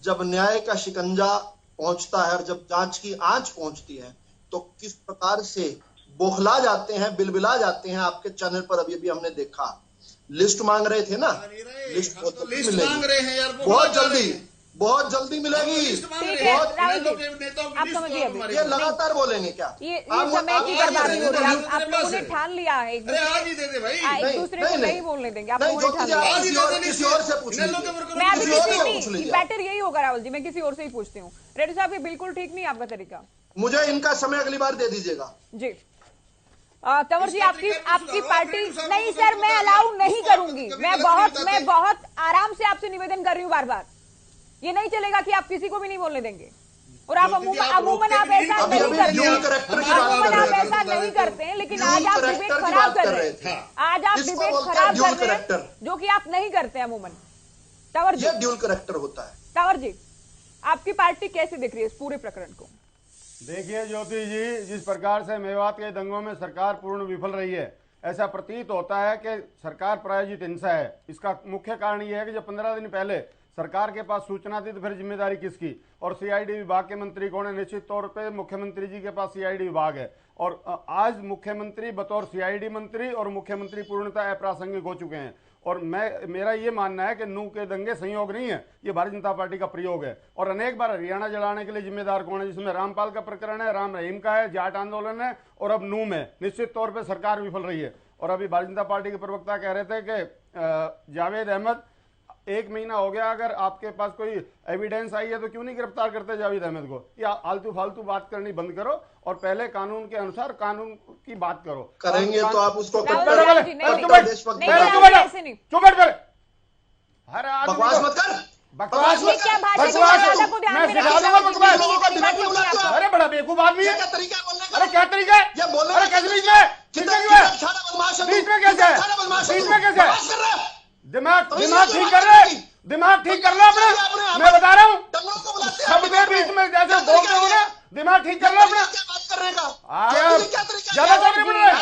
K: जब न्याय का शिकंजा पहुंचता है और जब जांच की आंच पहुंचती है, तो किस प्रकार से बौखला जाते हैं, बिलबिला जाते हैं। आपके चैनल पर अभी अभी हमने देखा, लिस्ट मांग रहे थे ना, लिस्ट
L: मांग रहे हैं यार,
K: बहुत जल्दी मिलेगी।
A: आप समझिए,
K: ये लगातार बोलेंगे क्या?
A: ये समय की बर्बादी हो रही है। आप लोगों ने ठान लिया है एक दूसरे को नहीं बोलने देंगे। आप लोगों ने ठान लिया।
K: किसी और से पूछ लीजिए।
A: मैं अभी किसी नहीं, बेटर यही होगा राहुल जी, मैं किसी और से ही पूछती हूँ। रेड्डी साहब, ये बिल्कुल ठीक नहीं आपका तरीका।
K: मुझे इनका समय अगली बार दे दीजिएगा
A: जी। तंवर जी, आपकी पार्टी नहीं सर, मैं अलाउ नहीं करूंगी। मैं बहुत आराम से आपसे निवेदन कर रही हूँ बार बार। ये नहीं चलेगा कि आप किसी को भी नहीं बोलने देंगे। और आप अमूमन आप ऐसा नहीं करते, अमूमन आप ऐसा नहीं करते हैं, लेकिन आज आप डिबेट खराब कर रहे हैं। आज आप डिबेट खराब कर रहे हैं, जो कि आप नहीं करते अमूमन। तंवर जी,
K: ड्यूल करैक्टर होता है।
A: तंवर जी, आपकी पार्टी कैसे देख रही है इस पूरे प्रकरण को?
M: देखिए ज्योति जी, जिस प्रकार से मेवात के दंगों में सरकार पूर्ण विफल रही है, ऐसा प्रतीत होता है कि सरकार प्रायोजित हिंसा है। इसका मुख्य कारण यह है कि जब 15 दिन पहले सरकार के पास सूचना थी तो फिर जिम्मेदारी किसकी, और सीआईडी विभाग के मंत्री कौन है? निश्चित तौर पे मुख्यमंत्री जी के पास सीआईडी विभाग है, और आज मुख्यमंत्री बतौर सीआईडी मंत्री और मुख्यमंत्री पूर्णतः अप्रासंगिक हो चुके हैं। और मेरा ये मानना है कि नूह के दंगे संयोग नहीं है, ये भारतीय जनता पार्टी का प्रयोग है। और अनेक बार हरियाणा जलाने के लिए जिम्मेदार कौन है? जिसमें रामपाल का प्रकरण है, राम रहीम का है, जाट आंदोलन है, और अब नूह में निश्चित तौर पर सरकार विफल रही है। और अभी भारतीय जनता पार्टी के प्रवक्ता कह रहे थे कि जावेद अहमद, 1 महीना हो गया, अगर आपके पास कोई एविडेंस आई है तो क्यों नहीं गिरफ्तार करते जावेद अहमद को? या आलतू फालतू बात करनी बंद करो और पहले कानून के अनुसार कानून की बात करो।
K: करेंगे तो आप उसको
M: चुप बैठ,
K: बकवास मत कर,
M: बकवास मत कर, मैं सिखा दूंगा बकवास। अरे बड़ा बेवकूफ आदमी है।
K: क्या तरीका है बोलने का?
M: अरे क्या तरीका है?
K: ये बोलने
M: अरे कैसे बीच में? बीच में कैसे है? बीच में कैसे है? दिमाग ठीक कर रहे, दिमाग ठीक कर लो अपना, मैं बता रहा हूँ। सबके बीच में जैसे बोलते हो ना, दिमाग ठीक कर लो अपना। ज्यादा चौधरी बन रहे,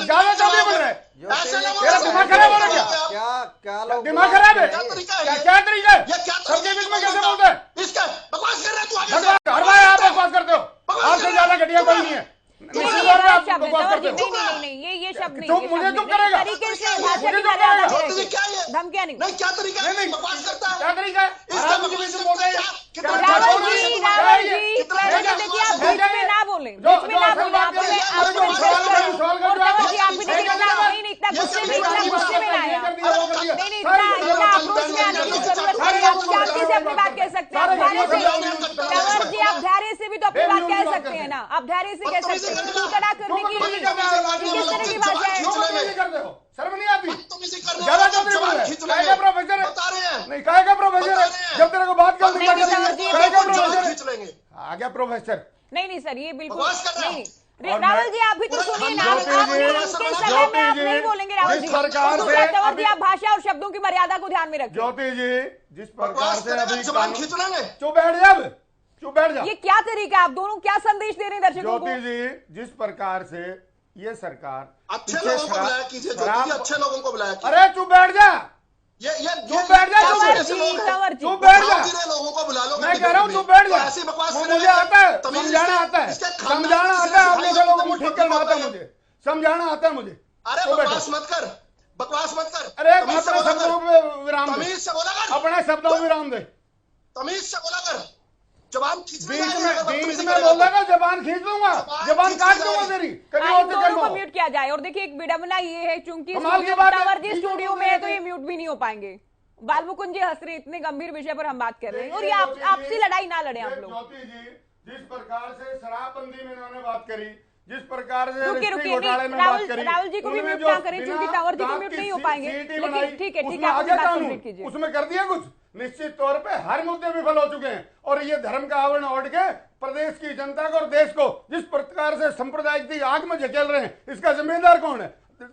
M: ज्यादा चौधरी बन रहे। तेरा दिमाग खराब हो रहा क्या?
I: क्या
M: दिमाग खराब है? क्या तरीका है? सबके बीच में कैसे बोलते हैं?
K: बकवास कर रहे तू?
M: हर बार आप बकवास करते हो, आपसे ज्यादा घटिया कोई नहीं है।
A: नहीं, ये शब्द नहीं,
M: मुझे चुप करेगा,
A: तरीके से
M: मुझे चुप करेगा।
A: धमकियां नहीं,
K: नहीं क्या तरीका है? बकवास करता है,
M: क्या तरीका है?
A: राहुल जी, देखिए आप बीच में ना बोलें, बीच में ना बोलें, आप नहीं इतना गुस्से में ना आया, नहीं इतना आक्रोश में आने की जरूरत नहीं। आप शांति से अपनी बात कह सकते हैं, आप धैर्य से, कंवर जी आप धैर्य से भी तो अपनी बात कह सकते हैं ना, आप धैर्य से कह सकते हैं। कड़ा करने की किस तरह की बात है?
M: शर्म नहीं आती? ज्यादा चौधरी बोल रहे हैं, काय का प्रोफेसर है? नहीं काय का प्रोफेसर है? जब तेरे को बात कर दूंगा, काय का प्रोफेसर आ गया प्रोफेसर?
A: नहीं सर, ये बिल्कुल नहीं। राहुल जी आप भी तो सुनिए ना, आप इनके समय में आप नहीं बोलेंगे राहुल जी। कंवर जी आप भाषा और शब्दों की मर्यादा को ध्यान में रखें।
M: ज्योति जी, जिस प्रकार से अभी
K: खींच लेंगे,
M: चुप बैठ जा, चुप बैठ जा।
A: ये क्या तरीका है? आप दोनों क्या संदेश दे रहे हैं दर्शकों को?
M: ज्योति जी, जिस प्रकार से ये सरकार
K: अच्छे लोगों को बुलाया कीजिए, अच्छे लोगों को बुलाया।
M: अरे चुप बैठ जा,
K: ये
M: चुप बैठ जा, चुप बैठ जा,
K: लोगों को बुला लो।
M: मैं कह रहा हूँ चुप बैठ जा। मुझे आता है, समझाना आता है, समझाना आता है, आप जैसे लोगों को ठीक करना आता है, मुझे समझाना आता है मुझे।
K: अरे बकवास मत कर, बकवास मत कर।
M: अरे अपने शब्दों में विराम दे,
K: तमीज से बोला कर,
M: अपने शब्दों में विराम दे,
K: तमीज से बोला कर। जबान खींच
M: बीच में बोल रहा, जबान खींच दूंगा, जबान काट दूंगा तेरी।
A: दोनों को म्यूट किया जाए। और देखिए एक विडंबना ये है, चूंकि कंवर जी स्टूडियो में है तो ये म्यूट भी नहीं हो पाएंगे। बालमुकुंद जी हंस रहे, इतने गंभीर विषय पर हम बात कर रहे हैं, और ये आपसी लड़ाई ना लड़े आप लोग।
M: ज्योति जी, जिस प्रकार से शराबबंदी में इन्होंने बात करी, जिस प्रकार से
A: रुकिए राहुल जी को भी म्यूट ना करें, क्योंकि कंवर जी को म्यूट नहीं हो पाएंगे। लेकिन ठीक है आप
M: उसमें कर दिया कुछ। निश्चित तौर पे हर मुद्दे विफल हो चुके हैं, और ये धर्म का आवरण ओढ़ के प्रदेश की जनता को और देश को जिस प्रकार से सांप्रदायिक की आग में झकेल रहे हैं, इसका जिम्मेदार कौन है?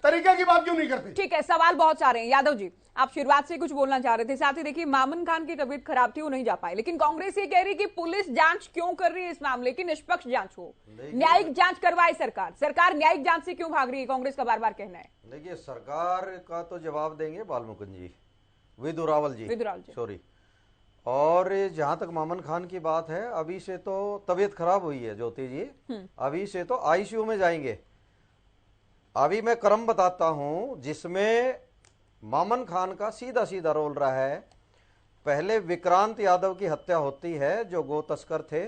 M: तरीके की बात क्यों नहीं करते?
A: ठीक है, सवाल बहुत सारे हैं। यादव जी आप शुरुआत से कुछ बोलना चाह रहे थे। साथ ही देखिए मामन खान की तबीयत खराब थी, वो नहीं जा पाए, लेकिन कांग्रेस ये कह रही कि पुलिस जांच क्यों कर रही है इस मामले की? निष्पक्ष जांच हो, न्यायिक जांच करवाए सरकार न्यायिक जांच से क्यों भाग रही है? कांग्रेस का बार बार कहना है।
I: देखिए सरकार का तो जवाब देंगे बालमुकुंद जी, विदुरावल जी, सॉरी। और जहां तक मामन खान की बात है, अभी से तो तबीयत खराब हुई है ज्योति जी, अभी से तो आईसीयू में जाएंगे। अभी मैं क्रम बताता हूं जिसमें मामन खान का सीधा सीधा रोल रहा है। पहले विक्रांत यादव की हत्या होती है, जो गो तस्कर थे,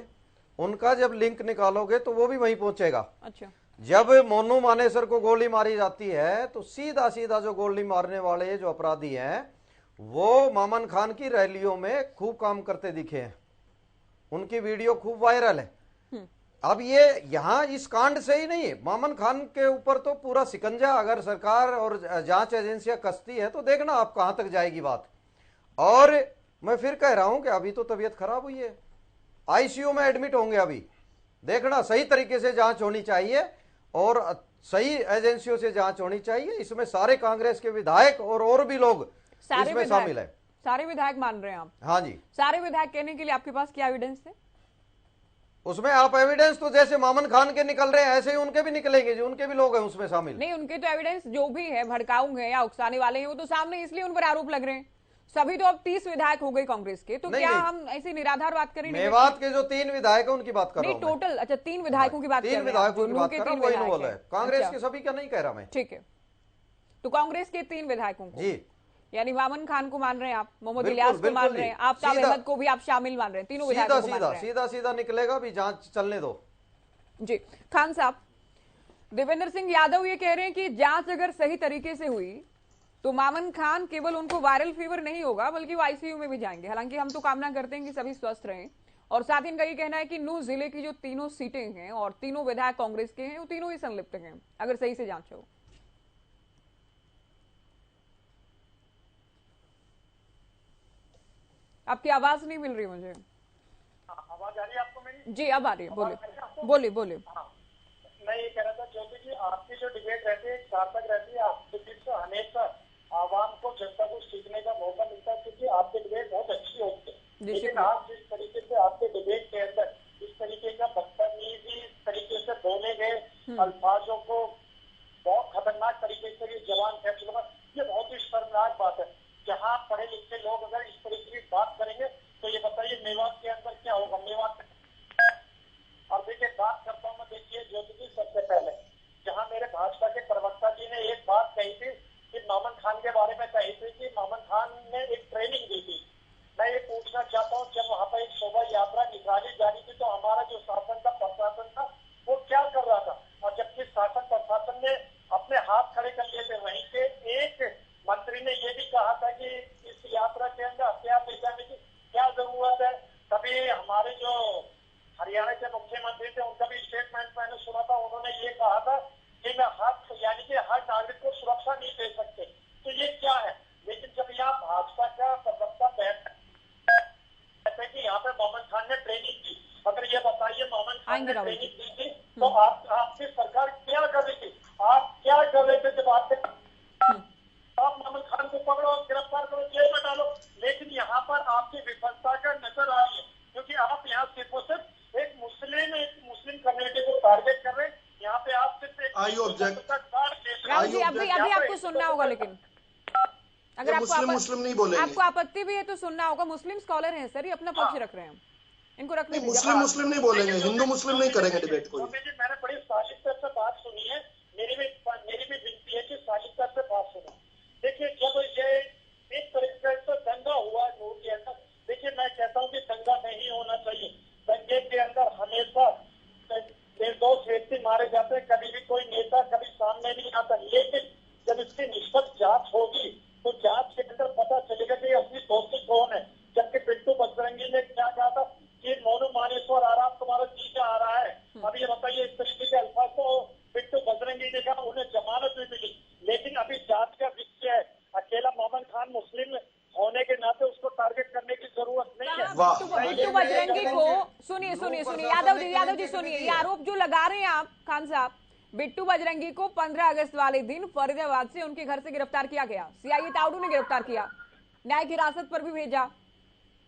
I: उनका जब लिंक निकालोगे तो वो भी वहीं पहुंचेगा।
A: अच्छा।
I: जब मोनू मानेसर को गोली मारी जाती है तो सीधा सीधा जो गोली मारने वाले जो अपराधी हैं वो मामन खान की रैलियों में खूब काम करते दिखे हैं, उनकी वीडियो खूब वायरल है। अब ये यहाँ इस कांड से ही नहीं, मामन खान के ऊपर तो पूरा शिकंजा अगर सरकार और जांच एजेंसियां कसती है तो देखना आप कहां तक जाएगी बात। और मैं फिर कह रहा हूं कि अभी तो तबीयत खराब हुई है, आईसीयू में एडमिट होंगे, अभी देखना सही तरीके से जांच होनी चाहिए और सही एजेंसियों से जांच होनी चाहिए। इसमें सारे कांग्रेस के विधायक और भी लोग इसमें शामिल है।
A: सारे विधायक मान रहे हैं आप?
I: हाँ जी,
A: सारे विधायक कहने के लिए आपके पास क्या एविडेंस है?
I: उसमें आप एविडेंस तो जैसे मामन खान के निकल रहे हैं ऐसे ही उनके भी निकलेंगे, जो उनके भी लोग हैं उसमें शामिल।
A: नहीं, उनके तो एविडेंस जो भी है, भड़काऊ है या उकसाने वाले हैं, वो तो सामने, इसलिए उन पर आरोप लग रहे हैं। सभी तो अब 30 विधायक हो गए कांग्रेस के, तो क्या हम ऐसी निराधार बात करें?
I: मेवात के जो 3 विधायक है उनकी बात कर रहा हूं।
A: नहीं, टोटल, अच्छा 3 विधायकों की बात कर रहे हैं।
I: 3 विधायकों की बात कर रहा हूं, वही इन्वॉल्व है। कांग्रेस के सभी का नहीं कह रहा मैं।
A: ठीक है, तो कांग्रेस के 3 विधायकों को,
I: जी,
A: यानी मामन खान को मान रहे हैं आप, मोहम्मद इलियास को मान रहे हैं, आफ्ताब अहमद को भी आप शामिल मान रहे हैं, तीनों विधायकों को मान रहे हैं।
I: सीधा निकलेगा भी, जांच चलने दो।
A: जी खान साहब, देवेंद्र सिंह यादव ये कह रहे हैं कि जांच अगर सही तरीके से हुई तो मामन खान केवल उनको वायरल फीवर नहीं होगा बल्कि वो आईसीयू में भी जाएंगे। हालांकि हम तो कामना करते हैं कि सभी स्वस्थ रहें। और साथ ही इनका ये कहना है कि नूह जिले की जो तीनों सीटें हैं और तीनों विधायक कांग्रेस के हैं, वो तीनों ही संलिप्त हैं अगर सही से जांच हो। आपकी आवाज नहीं मिल रही मुझे।
J: आवाज आ रही है आपको मेरी?
A: जी अब आ रही है, बोलिए बोलिए।
J: मैं ये कह रहा था ज्योति जी, आपकी जो डिबेट रहती है सार्थक रहती है, आपके डिबेट से हमेशा आवाम को, जनता को सीखने का मौका मिलता है, क्योंकि आपके डिबेट बहुत अच्छी होती है। लेकिन आप जिस तरीके से आपके डिबेट के अंदर इस तरीके का बदतमीजी तरीके से बोले गए अल्फाजों को बहुत खतरनाक तरीके से ये जवान खर्च होगा, ये बहुत ही शर्मनाक बात है। जहाँ पढ़े लिखे लोग अगर इस तरीके की बात करेंगे तो ये बताइए मेवात के अंदर क्या होगा? मेवात और देखिए, बात करता हूँ मैं, देखिए ज्योति जी, सबसे पहले जहां मेरे भाजपा के प्रवक्ता जी ने एक बात कही थी कि मामन खान के बारे में कही थी कि मामन खान ने एक ट्रेनिंग दी थी। मैं ये पूछना चाहता हूँ, जब वहां पर एक शोभा यात्रा निकाली जा रही थी तो हमारा जो शासन था, प्रशासन था, वो क्या कर रहा था? और जबकि शासन प्रशासन ने अपने हाथ खड़े कर लिए थे। वहीं के एक मंत्री ने ये भी कहा था कि इस यात्रा के अंदर हथियार ले जाने की क्या जरूरत है। तभी हमारे जो हरियाणा के मुख्यमंत्री थे, उनका भी स्टेटमेंट मैंने सुना था, उन्होंने ये कहा था कि मैं यानी कि हर नागरिक को सुरक्षा नहीं दे सकते। तो ये क्या है? लेकिन जब यहाँ भाजपा का प्रवक्ता कहते हैं कि यहाँ पे मामन खान ने ट्रेनिंग दी, अगर ये बताइए मामन खान ने ट्रेनिंग दी थी तो आपकी सरकार क्या कर रही थी? आप क्या कर रहे थे जब आप मामन खान को पकड़ो, गिरफ्तार करो, जेल में डालो? लेकिन यहाँ पर आपकी विफलता का नजर आ रही है, क्योंकि आप यहाँ सिर्फ और सिर्फ एक मुस्लिम कम्युनिटी को टारगेट कर रहे हैं। यहाँ पे आप सिर्फ
A: राहुल जी, अभी आपको सुनना होगा, लेकिन अगर
K: मुस्लिम नहीं बोलेंगे,
A: आपको आपत्ति भी है तो सुनना होगा। मुस्लिम स्कॉलर हैं सर, ये अपना पक्ष रख रहे हैं, इनको रखने दीजिए।
K: मुस्लिम नहीं बोलेंगे, हिंदू मुस्लिम नहीं करेंगे डिबेट को।
J: मैंने बड़ी सालिकता से बात सुनी है, मेरी भी विनती है कि सालिकता से बात सुनो। देखिए, जब ये एक तरीके से दंगा हुआ नूर के अंदर, देखिए मैं कहता हूँ कि दंगा नहीं होना चाहिए। दंगे के अंदर हमेशा निर्दोष व्यक्ति मारे जाते हैं, कभी भी कोई नेता कभी सामने नहीं आता। लेकिन जब इसकी निष्पक्ष जांच होगी तो जांच के अंदर पता चलेगा कि असली दोषी कौन है। जबकि पिंटू बजरंगी ने क्या कहा था कि मोनू मानेश्वर आ रहा, तुम्हारा जीजा आ रहा है। अब ये बताइए, इस तरीके के अल्फाज तो पिंटू बजरंगी ने कहा, उन्हें जमानत भी मिली। लेकिन अभी जांच का विषय है, अकेला मामन खान मुस्लिम होने के नाते उसको टारगेट करने की जरूरत नहीं है।
A: पिंटू बजरंगी को सुनिए यादव जी सुनिए, ये आरोप जो लगा रहे हैं आप खान साहब, बिट्टू बजरंगी को 15 अगस्त वाले दिन फरीदाबाद से उनके घर से गिरफ्तार किया गया। सीआईए तावड़ू ने गिरफ्तार किया, न्यायिक हिरासत पर भी भेजा।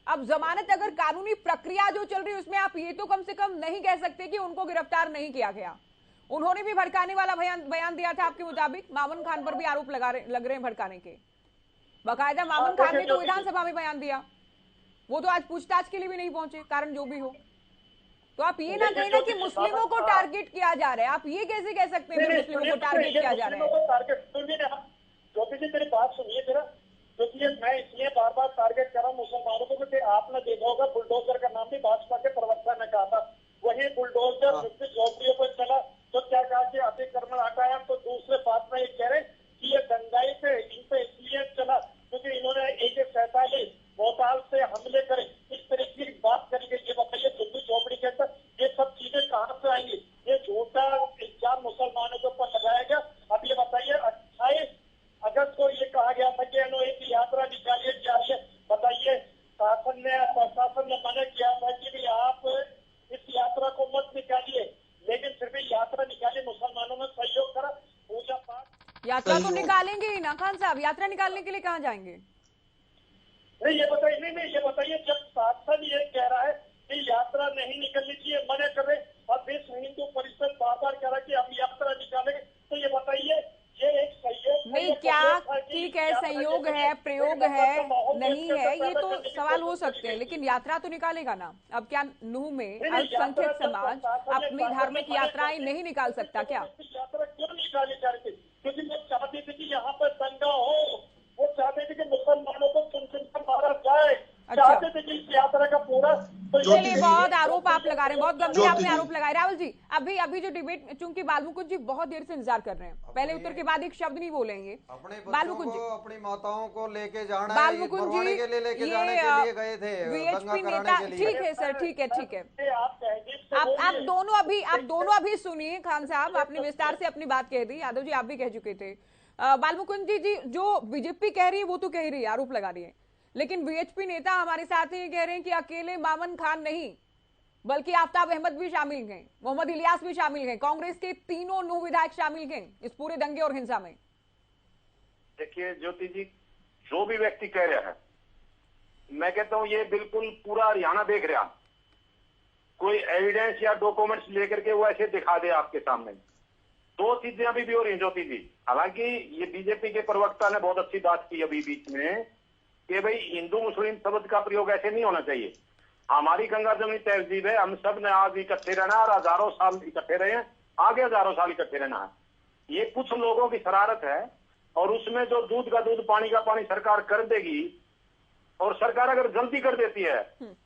A: अब जमानत अगर कानूनी प्रक्रिया जो चल रही है उसमें आप ये तो कम से कम नहीं कह सकते कि उनको गिरफ्तार नहीं किया गया। उन्होंने भी भड़काने वाला बयान दिया था आपके मुताबिक। मामन खान पर भी आरोप लग रहे हैं भड़काने के। बाकायदा मामन खान ने तो विधानसभा में बयान दिया, वो तो आज पूछताछ के लिए भी नहीं पहुंचे, कारण जो भी हो। तो आप ये ना कहें ना कि मुस्लिमों को टारगेट किया जा रहा है। आप ये कैसे कह सकते हैं कि मुस्लिमों को टारगेट किया जा रहा है?
J: ज्योति जी मेरी बात सुनिए जरा, क्योंकि मैं इसलिए बार बार टारगेट कर रहा हूँ मुसलमानों को, क्योंकि आपने देखा होगा बुलडोजर का नाम भी भाजपा के प्रवक्ता ने कहा था। वही बुलडोजर झोपड़ियों पर चला तो क्या कहा कि अतिक्रमण हटाया, तो दूसरे बात में ये कह रहे कि ये दंगाई पे इन पे इसलिए चला क्योंकि इन्होंने AK-47 मोर्टार से हमले करे। इस तरीके की बात करी गई। ये बताइए झुग्गी झोपड़ी के अंदर ये सब चीजें कहाँ से आएंगी? ये झूठा इल्जाम मुसलमानों के ऊपर लगाया गया। अब ये बताइए, 28 अगस्त को ये कहा गया था कि एनओए की यात्रा निकाली जा रही है। बताइए, प्रशासन ने मना किया था कि भी आप इस यात्रा को मत निकालिए, लेकिन फिर भी यात्रा निकाली, मुसलमानों ने सहयोग करा, पूजा पाठ।
A: यात्रा तो निकालेंगे ही ना खान साहब, यात्रा निकालने के लिए कहाँ जाएंगे?
J: नहीं ये बताइए, जब शासन ये कह रहा है कि यात्रा नहीं निकलनी चाहिए, मना कर रहे। अब विश्व हिंदू परिषद बार बार कह रहा कि हम यात्रा निकालेंगे, तो ये बताइए ये एक सहयोग
A: नहीं, क्या ठीक है संयोग है, प्रयोग है, नहीं है, ये तो सवाल हो सकते हैं, लेकिन यात्रा तो निकालेगा ना। अब क्या नूह में अल्पसंख्यक समाज अपनी धार्मिक यात्राएं नहीं निकाल सकता क्या?
J: यात्रा क्यों निकाली जा रही थी? क्योंकि वो चाहते थे कि यहाँ पर दंगा हो, वो चाहते थे कि मुसलमानों को चुन मारा जाए, चाहते थे कि इस यात्रा का पूरा।
A: चलिए, बहुत आरोप आप लगा रहे हैं, बहुत गंभीर आपने आरोप लगाए। राहुल जी, अभी जो डिबेट, चूंकि बालमुकुंद जी बहुत देर से इंतजार कर रहे हैं, पहले उत्तर के बाद एक शब्द नहीं बोलेंगे। बालमुकुंद जी,
I: अपनी माताओं को लेके जाना,
A: बालमुकुंद जी
I: के लिए लेके जाने के लिए गए थे,
A: वीएचपी नेता। ठीक है सर, ठीक है। आप दोनों अभी सुनिए। खान साहब, आपने विस्तार से अपनी बात कह दी, यादव जी आप भी कह चुके थे। बालमुकुंद जी जो बीजेपी कह रही है वो तो कह रही है, आरोप लगा रही है, लेकिन वीएचपी नेता हमारे साथ ही कह रहे हैं कि अकेले मामन खान नहीं, बल्कि आफ्ताब अहमद भी शामिल हैं, मोहम्मद इलियास भी शामिल हैं, कांग्रेस के तीनों नूह विधायक शामिल हैं इस पूरे दंगे और हिंसा में।
H: देखिए ज्योति जी, जो भी व्यक्ति कह रहा है, मैं कहता हूं ये बिल्कुल पूरा हरियाणा देख रहा, कोई एविडेंस या डॉक्यूमेंट्स लेकर के वो ऐसे दिखा दे आपके सामने। दो चीजें अभी भी हो रही हैं ज्योति जी। हालांकि ये बीजेपी के प्रवक्ता ने बहुत अच्छी बात की अभी बीच में कि भाई हिंदू मुस्लिम शब्द का प्रयोग ऐसे नहीं होना चाहिए। हमारी गंगा जमनी तहजीब है, हम सब ने आज इकट्ठे रहना और हजारों साल इकट्ठे रहे हैं, आगे हजारों साल इकट्ठे रहना है। ये कुछ लोगों की शरारत है, और उसमें जो दूध का दूध पानी का पानी सरकार कर देगी, और सरकार अगर जल्दी कर देती है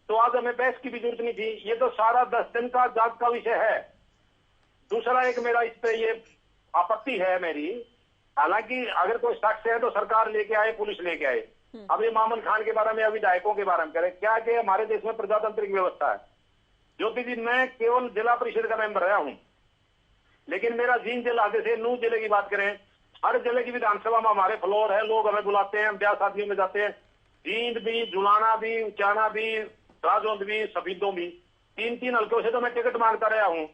H: तो आज हमें बहस की भी जरूरत नहीं थी। ये तो सारा 10 दिन का जांच का विषय है। दूसरा एक मेरा इस पे ये आपत्ति है मेरी, हालांकि अगर कोई साक्ष्य है तो सरकार लेके आए, पुलिस लेके आए। अब ये मामन खान के बारे में या विधायकों के बारे में करें क्या कि हमारे देश में प्रजातांत्रिक व्यवस्था है। ज्योति जी, मैं केवल जिला परिषद का मेंबर रहा हूं, लेकिन मेरा जींद जिला, जैसे नूह जिले की बात करें, हर जिले की विधानसभा में हमारे फ्लोर है, लोग हमें बुलाते हैं, हम ब्याह शादियों में जाते हैं। जींद भी, जुलाना भी, उचाना भी, राजौंद भी, सफीदों भी, 3-3 हल्कों से तो मैं टिकट मांगता रहा हूँ।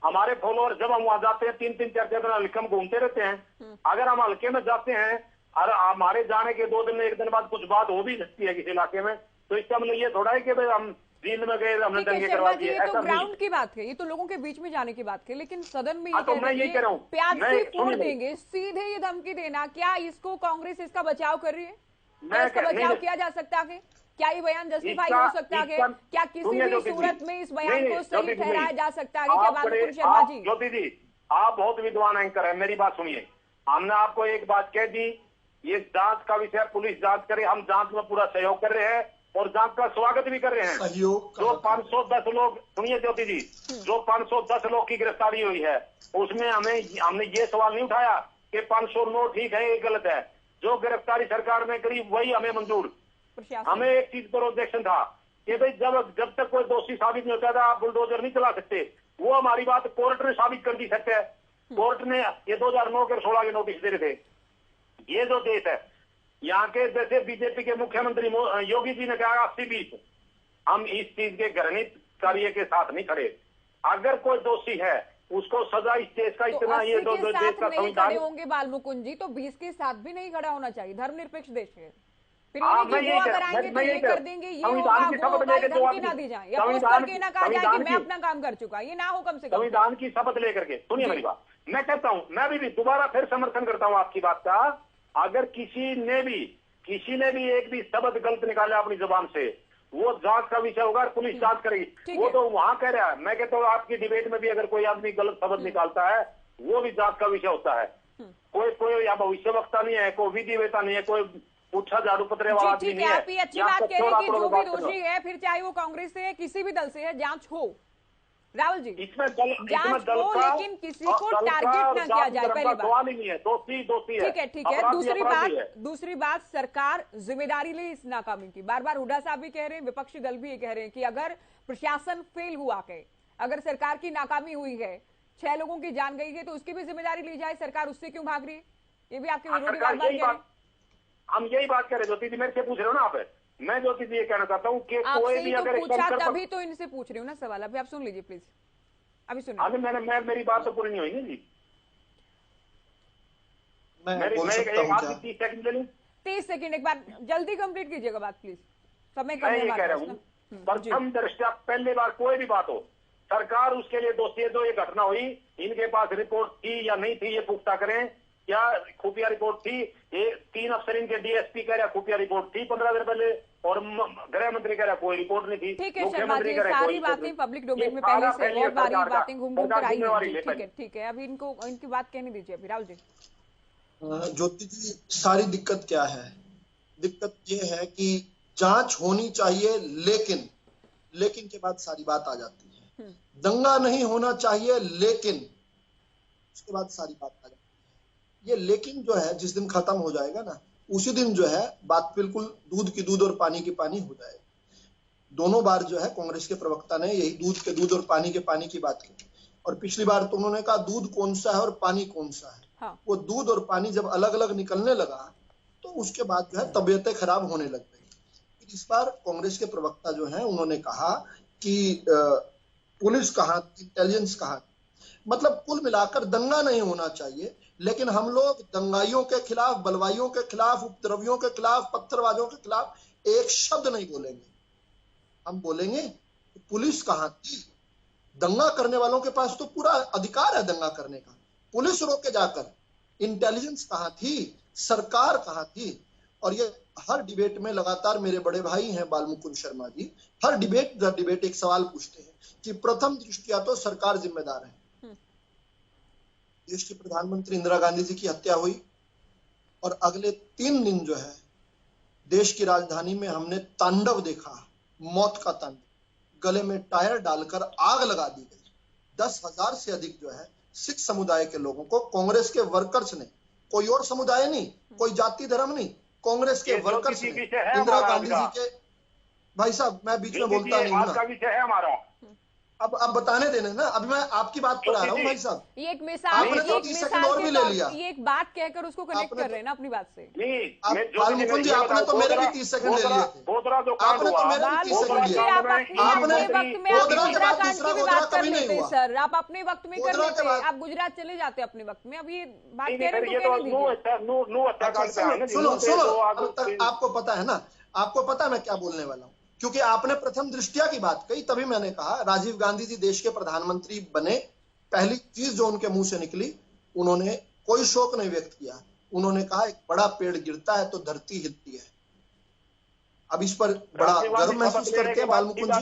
H: हमारे फॉलोअर जब हम वहां जाते हैं 3-3 4-4 दिन हल्के में घूमते रहते हैं। अगर हम हल्के में जाते हैं और हमारे जाने के 2 दिन 1 दिन बाद कुछ बात हो भी सकती है किसी इलाके में, तो इसका मतलब ये थोड़ा है कि भाई हम जींद में गए, हमने दंगे करवा दिए।
A: ये तो ग्राउंड की बात है, ये तो लोगों के बीच में जाने की बात है, लेकिन सदन में
H: तो मैं यही कह रहा हूँ,
A: प्याज से फोड़ देंगे, सीधे ये धमकी देना, क्या इसको कांग्रेस इसका बचाव कर रही है? क्या इसका बचाव किया जा सकता है? क्या ये बयान जस्टिफाई हो सकता है? क्या किसी भी सूरत में इस बयान को सही ठहराया जा सकता है? क्या बालमुकुंद शर्मा जी?
H: ज्योति जी, आप बहुत विद्वान एंकर है, मेरी बात सुनिए। हमने आपको एक बात कह दी, ये जांच का विषय, पुलिस जांच करे, हम जांच में पूरा सहयोग कर रहे हैं और जांच का स्वागत भी कर रहे हैं। जो 510 लोग, सुनिए ज्योति जी, जो 510 लोग की गिरफ्तारी हुई है, उसमें हमने ये सवाल नहीं उठाया कि 509 ठीक है, ये गलत है। जो गिरफ्तारी सरकार ने करी वही हमें मंजूर। हमें एक चीज पर ऑब्जेक्शन था कि भाई जब तक कोई दोषी साबित नहीं होता था, आप बुलडोजर नहीं चला सकते। वो हमारी बात कोर्ट ने साबित कर दी सकते है। कोर्ट ने ये 2009 के 16 के नोटिस दे रहे थे। ये जो देश है, यहाँ के जैसे बीजेपी के मुख्यमंत्री योगी जी ने कहा 80-20, हम इस चीज के घृणित कार्य के साथ नहीं खड़े। अगर कोई दोषी है उसको सजा इस देश का इतना, ये दो देश का संविधान
A: होंगे बालमुकुंद जी, तो 20 के साथ भी नहीं खड़ा होना चाहिए। धर्मनिरपेक्ष देश है, फिर
H: मैं यही
A: कर देंगे, ये संविधान की शपथ लेकर धमकी ना दी जाए, या पोस्ट करके ना कहा जाए कि मैं अपना काम कर चुका, ये ना हो कम से कम।
H: संविधान की शपथ लेकर के, सुनिए मेरी बात, मैं कहता हूँ, मैं भी दोबारा फिर समर्थन करता हूँ आपकी बात का। अगर किसी ने भी एक भी शब्द गलत निकाला अपनी जुबान से, वो जांच का विषय होगा, पुलिस जांच करेगी। वो तो वहां कह रहा है, मैं कहता हूँ आपकी डिबेट में भी अगर कोई आदमी गलत शब्द निकालता है, वो भी जांच का विषय होता है। कोई या भविष्यवक्ता नहीं है, कोई विधिवेता नहीं है, कोई पूछा झाड़ू पतरे वाला आदमी नहीं है।
A: आप ये अच्छी बात कह रहे हैं कि जो भी दोषी है, फिर चाहे वो कांग्रेस से है, किसी भी दल से है, जांच हो। राहुल जी, जांच हो, लेकिन किसी को टारगेट ना किया जाए, पहली बात।
H: नहीं है, दोषी है।
A: ठीक है। दूसरी बात, सरकार जिम्मेदारी ले इस नाकामी की। बार बार हुड्डा साहब भी कह रहे हैं, विपक्षी दल भी ये कह रहे हैं कि अगर प्रशासन फेल हुआ है, अगर सरकार की नाकामी हुई है, 6 लोगों की जान गई है, तो उसकी भी जिम्मेदारी ली जाए। सरकार उससे क्यों भाग रही है? ये भी आपके विरोधी बार बार कह रहे हैं।
H: हम यही बात कर रहे, ज्योति जी मेरे से पूछ रहे हो ना आप। मैं ज्योति जी ये कहना चाहता हूँ कि कोई भी अगर
A: पूछा, तभी तो इनसे पूछ रही हूँ ना सवाल। अभी आप सुन लीजिए प्लीज, अभी सुनिए।
H: अभी मेरी बात तो पूरी नहीं हुई ना जी। मैं 30 सेकंड ले लूं।
A: 30 सेकंड, एक बार जल्दी कंप्लीट कीजिएगा बात प्लीज, समय
H: मैं ये कह रहा हूँ प्रथम दृष्टया पहली बार कोई भी बात हो, सरकार उसके लिए दोषी है। जो ये घटना हुई, इनके पास रिपोर्ट थी या नहीं थी, ये पुख्ता करें। क्या खुफिया रिपोर्ट थी? ये 3 अफसर इनके डीएसपी कह रहा खुफिया रिपोर्ट थी 15 दिन पहले, और गृह मंत्री कह रहा कोई रिपोर्ट नहीं थी।
A: ठीक है शर्मा जी, सारी बातें पब्लिक डोमेन में पहले से बहुत बारी बातें घूम घूम कर आई हैं। ठीक है, अभी इनको इनकी बात कहने दीजिए। अभी राहुल जी,
K: ज्योति जी, सारी दिक्कत क्या है? दिक्कत ये है कि जांच होनी चाहिए, लेकिन के बाद सारी बात आ जाती है। दंगा नहीं होना चाहिए, लेकिन उसके बाद सारी बात आ जाती है। ये लेकिन जो है जिस दिन खत्म हो जाएगा ना, उसी दिन जो है बात बिल्कुल दूध की दूध और पानी की पानी हो जाएगी। दोनों बार जो है कांग्रेस के प्रवक्ता ने यही दूध के दूध और पानी के पानी की बात की, और पिछली बार तो उन्होंने कहा दूध कौन सा है और पानी कौन सा है। हाँ। वो दूध और पानी जब अलग अलग निकलने लगा तो उसके बाद जो है तबीयतें खराब होने लग गई। इस बार कांग्रेस के प्रवक्ता जो है उन्होंने कहा कि पुलिस कहाँ, इंटेलिजेंस कहाँ। मतलब कुल मिलाकर दंगा नहीं होना चाहिए, लेकिन हम लोग दंगाइयों के खिलाफ, बलवाइयों के खिलाफ, उपद्रवियों के खिलाफ, पत्थरबाजों के खिलाफ एक शब्द नहीं बोलेंगे। हम बोलेंगे पुलिस कहाँ थी? दंगा करने वालों के पास तो पूरा अधिकार है दंगा करने का, पुलिस रोके जाकर। इंटेलिजेंस कहाँ थी? सरकार कहाँ थी? और ये हर डिबेट में लगातार मेरे बड़े भाई हैं बालमुकुंद शर्मा जी, हर डिबेट एक सवाल पूछते हैं कि प्रथम दृष्टया तो सरकार जिम्मेदार है। देश की प्रधानमंत्री इंदिरा गांधी जी की हत्या हुई, और अगले 3 दिन जो है देश की राजधानी में हमने तांडव देखा, मौत का तांडव। गले में टायर डालकर आग लगा दी गई। 10,000 से अधिक जो है सिख समुदाय के लोगों को कांग्रेस के वर्कर्स ने, कोई और समुदाय नहीं, कोई जाति धर्म नहीं, कांग्रेस के वर्कर्स ने इंदिरा गांधी जी के, भाई साहब मैं बीच में बोलता नहीं हूँ ना, अब बताने देने ना, अभी मैं आपकी बात पर आ रहा हूँ भाई साहब।
A: ये एक मिसाल, ये एक बात कहकर उसको कनेक्ट कर रहे हैं ना अपनी बात से।
K: बालमुकुंद जी, आपने तो मेरे भी 30 सेकंड ले लिए थे, आपने तो मेरे भी 30 सेकंड लिए।
A: आपने वक्त में बात कर लेते सर, आप अपने वक्त में कर लेते, आप गुजरात चले जाते अपने वक्त में। अब ये बात कह रहे हैं,
K: सुनो, आपको पता है ना, आपको पता है मैं क्या बोलने वाला हूँ, क्योंकि आपने प्रथम दृष्टया की बात कही, तभी मैंने कहा राजीव गांधी जी देश के प्रधानमंत्री बने, पहली चीज जो उनके मुंह से निकली, उन्होंने कोई शोक नहीं व्यक्त किया। उन्होंने कहा एक बड़ा पेड़ गिरता है तो धरती हिलती है। अब इस पर बड़ा गर्व महसूस करते हैं बालमुकुंद जी।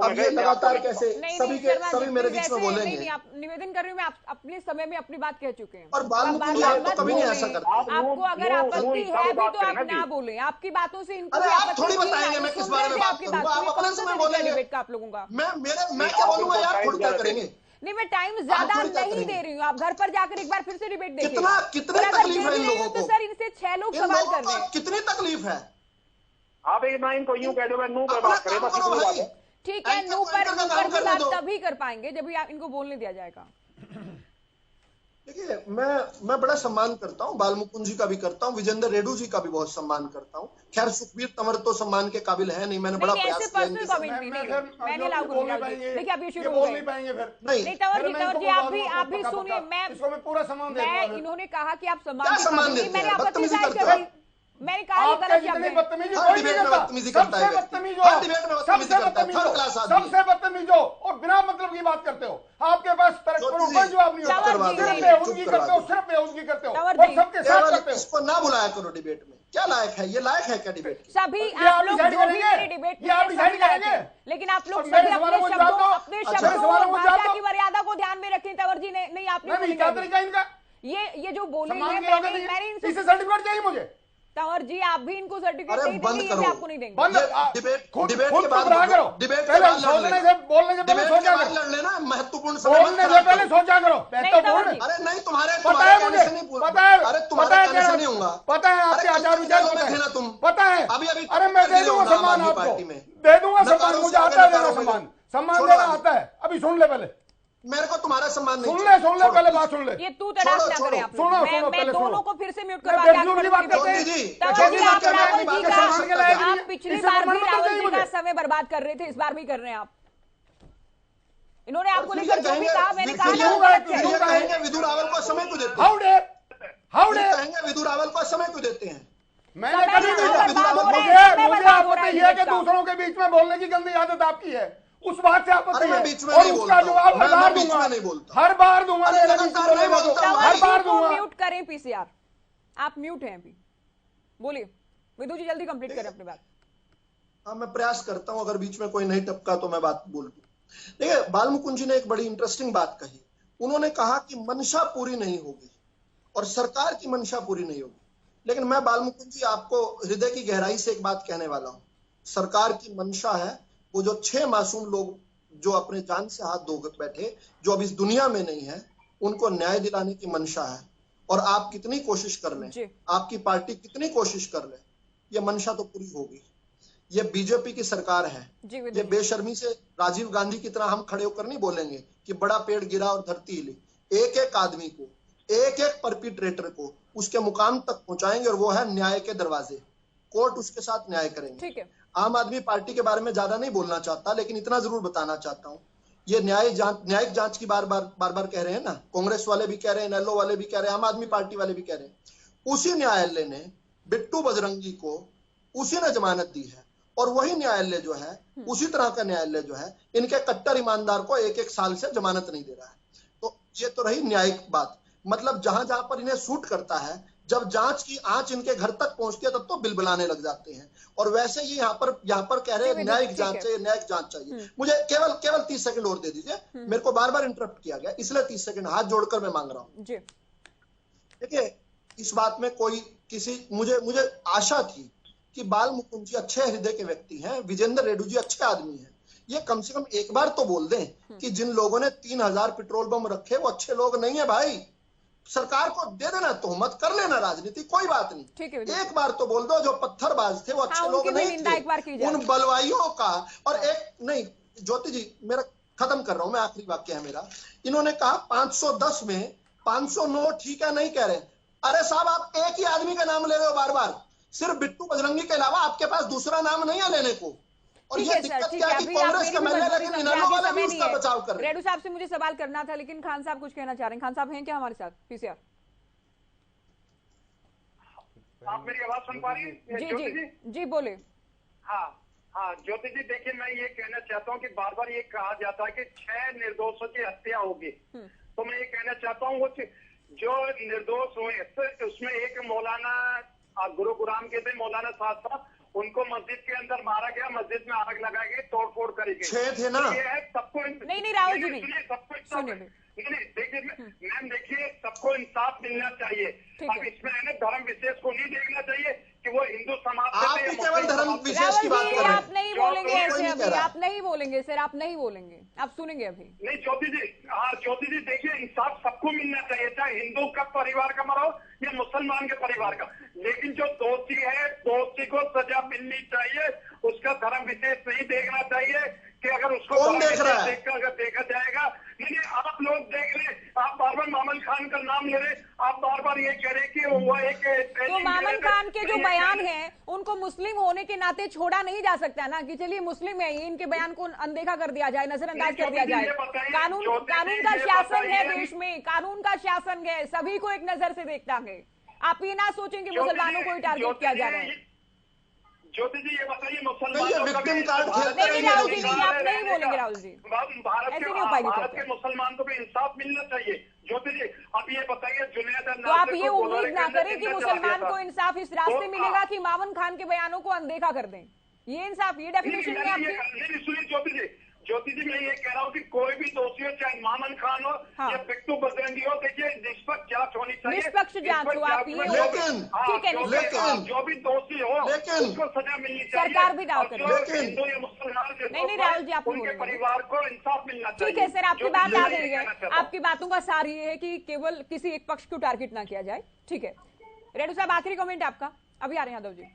K: अब ये लगातार कैसे सभी मेरे बीच में बोलेंगे।
A: आप निवेदन कर रहे हो, मैं अपने समय में अपनी बात कह चुके हैं,
K: और बालमुकुंद जी आप तो कभी नहीं ऐसा करते।
A: आपको अगर आपत्ति है भी तो आप ना बोले, आपकी बातों से इनको
K: आप थोड़ी बताएंगे मैं किस बारे में बात करूंगा, आप अपने समय बोलेंगे।
A: आप लोगों का
K: मैं क्या बोलूंगा यार, थोड़ी क्या करेंगे।
A: नहीं, मैं टाइम ज्यादा नहीं दे रही हूँ, आप घर पर जाकर एक बार फिर से डिबेट देखिए।
K: कितनी तकलीफ है इन लोगों को?
A: तो सर इनसे 6 लोग सवाल कर रहे हैं,
K: कितनी तकलीफ है?
H: आप एक ना इनको यूं कह दो, मैं नू पर बात करें बस इतनी बात है।
A: ठीक है, नू पर बात तभी कर पाएंगे जब इनको बोलने दिया जाएगा।
K: देखिए मैं बड़ा सम्मान करता हूँ, बालमुकुंद जी का भी करता हूँ, विजेंद्र रेड्डी जी का भी बहुत सम्मान करता हूँ। खैर सुखबीर तंवर तो सम्मान के काबिल है नहीं, मैंने बड़ा प्रयास किया।
A: देखिए अभी शुरू हो गए, नहीं तंवर जी आप भी सुनिए, मैं
M: पूरा सम्मान दे दूंगा।
A: इन्होंने कहा कि आप सम्मान देते हैं, मैंने आपत्ति जाहिर कर रही, मैंने कहा गलत शब्द है।
M: सबसे बदतमीज हो और बिना मतलब की बात करते हो। आपके पास कोई जवाब नहीं होता, सिर्फ बेहुदगी करते हो और सबके साथ करते हो।
K: इसको ना बुलाया करो डिबेट में, क्या लायक है ये? लायक है क्या डिबेट?
A: सभी आप लोग जो भी मेरे डिबेट में करेंगे, लेकिन आप लोग सभी अपने शब्दों और भाषा की मर्यादा को ध्यान में रखें। तंवर जी ने नहीं, आपने ये जो बोले हैं, मैंने इनसे
M: सर्टिफिकेट चाहिए मुझे।
A: तंवर जी आप भी इनको सर्टिफिकेट नहीं देंगे, ये भी आपको नहीं देंगे।
K: डिबेट के बाद बोलने से पहले सोचा करो, लड़ लेना महत्वपूर्ण समय
M: बोलने से पहले सोचा करो।
K: अरे नहीं, तुम्हारे कहने से नहीं, अरे तुम्हारे कहने से नहीं होगा,
M: पता है आपके आचार विचार
K: थे ना तुम,
M: पता है।
K: अभी
M: अरे मैं दे दूंगा सम्मान आपको, दे दूंगा सम्मान, मुझे आता है देना सम्मान देना आता है। अभी सुन ले पहले,
K: मेरे को तुम्हारा सम्मान नहीं।
M: सुन ले पहले बात सुन ले।
A: ये तू तराश ना करें आप। मैं दोनों को फिर से म्यूट करवा
M: के
A: आप पिछली बार भी राहुल जी का समय बर्बाद कर रहे थे, इस बार भी कर रहे हैं आप। इन्होंने आपको लेकर जो भी कहा, मैंने कहा
K: विधु रावल को समय क्यों देते हैं?
M: हाउ डेयर
K: विधु रावल को समय क्यों देते हैं?
M: मैंने कभी मुझे आपत्ति है कि दूसरों के बीच में बोलने की गंदी आदत आपकी है, उस बात से आपत्ति है और उसका जवाब हर बार दूंगा, हर बार दूंगा, हर बार दूंगा।
A: म्यूट करें पीसीआर, आप म्यूट हैं अभी, बोलिए विदु जी, जल्दी कंप्लीट करें अपनी बात।
K: हाँ, मैं प्रयास करता हूं, अगर बीच में कोई नहीं टपका तो मैं बात बोल दूं। देखिए, बालमुकुंद जी ने एक बड़ी इंटरेस्टिंग बात कही। उन्होंने कहा कि मंशा पूरी नहीं होगी और सरकार की मंशा पूरी नहीं होगी, लेकिन मैं बालमुकुंद जी आपको हृदय की गहराई से एक बात कहने वाला हूं। सरकार की मंशा है वो जो 6 मासूम लोग जो अपने जान से हाथ धो बैठे, जो अब इस दुनिया में नहीं है, उनको न्याय दिलाने की मंशा है। और आप कितनी कोशिश कर लें, आपकी पार्टी कितनी कोशिश कर ले, ये मंशा तो पूरी होगी। ये बीजेपी की सरकार है, ये बेशर्मी से राजीव गांधी की तरह हम खड़े होकर नहीं बोलेंगे कि बड़ा पेड़ गिरा और धरती हिली। एक एक आदमी को, एक एक परपिट्रेटर को उसके मुकाम तक पहुंचाएंगे और वो है न्याय के दरवाजे। कोर्ट उसके साथ न्याय करेंगे।
A: ठीक है।
K: आम आदमी पार्टी के बारे में ज्यादा नहीं बोलना चाहता, लेकिन इतना जरूर बताना चाहता हूं, ये न्यायिक जांच की बार बार कह रहे हैं ना, कांग्रेस वाले भी कह रहे हैं, नेलो वाले भी कह रहे हैं, आम आदमी पार्टी वाले भी कह रहे हैं। उसी न्यायालय ने बिट्टू बजरंगी को उसी ने जमानत दी है और वही न्यायालय जो है, उसी तरह का न्यायालय जो है, इनके कट्टर ईमानदार को 1-1 साल से जमानत नहीं दे रहा है। तो ये तो रही न्यायिक बात। मतलब जहां जहां पर इन्हें सूट करता है, जब जांच की आंच इनके घर तक पहुंचती है तब तो बिलबिलाने लग जाते हैं। और वैसे ही यहाँ पर कह रहे हैं न्यायिक जांच चाहिए, न्यायिक जांच चाहिए। मुझे केवल 30 सेकंड और दे दीजिए, मेरे को बार बार इंटरप्ट किया गया, इसलिए 30 सेकंड हाथ जोड़कर मैं मांग रहा हूं। देखिए, इस बात में कोई मुझे आशा थी कि बालमुकुंद जी अच्छे हृदय के व्यक्ति हैं, विजेंद्र रेड्डी जी अच्छे आदमी हैं, ये कम से कम एक बार तो बोल दें कि जिन लोगों ने 3000 पेट्रोल बम रखे वो अच्छे लोग नहीं है भाई। सरकार को दे देना, तोहमत कर लेना, राजनीति कोई बात नहीं, एक बार तो बोल दो जो पत्थरबाज थे वो अच्छे लोग नहीं थे, उन बलवाइयों का। और एक नहीं, ज्योति जी मेरा खत्म कर रहा हूं मैं, आखिरी वाक्य है मेरा। इन्होंने कहा 510 में 509 ठीक है नहीं कह रहे। अरे साहब, आप एक ही आदमी का नाम ले रहे हो बार बार, सिर्फ बिट्टू बजरंगी के अलावा आपके पास दूसरा नाम नहीं है लेने को। और ये दिक्कत क्या है कि कांग्रेस का महिला, लेकिन इनेलो वाले भी उसका बचाव कर रहे हैं।
A: रेड्डी साहब से मुझे सवाल करना था, लेकिन खान साहब कुछ कहना चाह रहे हैं। खान साहब हैं क्या हमारे साथ पीसीआर?
J: आप मेरी आवाज सुन पा रही हैं?
A: जी बोले।
J: हाँ ज्योति जी, देखिए मैं ये कहना चाहता हूँ कि बार बार ये कहा जाता है कि 6 निर्दोषों की हत्या होगी, तो मैं ये कहना चाहता हूँ जो निर्दोष हुए उसमें एक मौलाना गुरुग्राम के थे, मौलाना साहब था, उनको मस्जिद के अंदर मारा गया, मस्जिद में आग लगाई गई, तोड़फोड़ करी गई।
K: 6 थे ना?
J: ये है सबको
A: नहीं राहुल जी नहीं,
J: देखिए मैम, देखिए सबको इंसाफ मिलना चाहिए। अब इसमें है ना धर्म विशेष को नहीं देखना चाहिए कि वो हिंदू समाज
K: आप भी केवल धर्म विशेष की बात कर रहे हैं।
A: आप नहीं बोलेंगे ऐसे अभी, आप नहीं बोलेंगे सर, आप नहीं बोलेंगे, आप सुनेंगे अभी।
J: नहीं ज्योति जी, हाँ ज्योति जी, देखिए इंसाफ सबको मिलना चाहिए, चाहे हिंदू का परिवार का मरा हो या मुसलमान के परिवार का, लेकिन जो दोषी है दोषी को सजा मिलनी चाहिए, उसका धर्म विशेष नहीं देखना चाहिए कि अगर उसको
K: कौन देख रहा है?
J: अगर देखा जाएगा। नहीं, आप लोग देख रहे, आप बार बार मामन खान का नाम ले रहे, आप बार बार ये कह रहे कि वो एक
A: तो मामन खान के जो बयान हैं उनको मुस्लिम होने के नाते छोड़ा नहीं जा सकता ना, कि चलिए मुस्लिम है, इनके बयान को अनदेखा कर दिया जाए, नजरअंदाज कर दिया जाए। कानून का शासन है देश में, कानून का शासन है, सभी को एक नजर से देखता है। आप ये ना सोचें कि मुसलमानों को ही टारगेट किया जा रहा है।
J: ज्योति जी ये बताइए, मुसलमानों
K: विक्टिम कार्ड
A: नहीं राहुल जी नहीं, आप नहीं बोलेंगे राहुल जी,
J: भारत के मुसलमान को भी इंसाफ मिलना चाहिए। ज्योति जी अब ये बताइए, जुनैद
A: तो आप ये उम्मीद ना करें कि मुसलमान को इंसाफ इस रास्ते मिलेगा कि मामन खान के बयानों को अनदेखा कर दें। ये इंसाफ, ये डेफिनेशन है आपकी?
J: सुनिए ज्योति जी, मैं ये कह रहा हूँ कि कोई भी दोषी हो, चाहे मामन खान हो या बिट्टू बजरंगी हो, देखिए निष्पक्ष जांच होनी चाहिए,
A: निष्पक्ष जांच हो। आप ये ठीक है,
J: जो भी दोषी हो उसको सजा मिलनी चाहिए,
A: सरकार भी दाव करे,
J: हिंदू या मुसलमान
A: नहीं राहुल जी, आप
J: उनके परिवार को इंसाफ मिलना चाहिए।
A: ठीक है सर, आपकी बात आ गई है, आपकी बातों का सार ये है कि केवल किसी एक पक्ष को टारगेट ना किया जाए। ठीक है रेड्डी साहब, आखिरी कमेंट आपका, अभी आ रहे हैं यादव जी।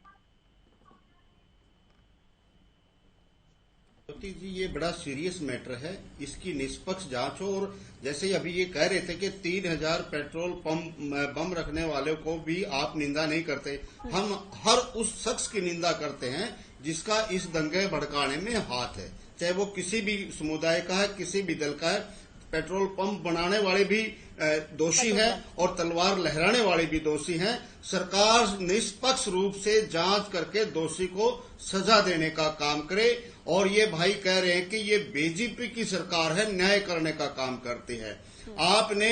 L: जी ये बड़ा सीरियस मैटर है, इसकी निष्पक्ष जांच हो। और जैसे अभी ये कह रहे थे कि 3000 पेट्रोल बम रखने वाले को भी आप निंदा नहीं करते, हम हर उस शख्स की निंदा करते हैं जिसका इस दंगे भड़काने में हाथ है, चाहे वो किसी भी समुदाय का है, किसी भी दल का है। पेट्रोल पंप बनाने वाले भी दोषी हैं और तलवार लहराने वाले भी दोषी हैं। सरकार निष्पक्ष रूप से जांच करके दोषी को सजा देने का काम करे। और ये भाई कह रहे हैं कि ये बीजेपी की सरकार है, न्याय करने का काम करती है। आपने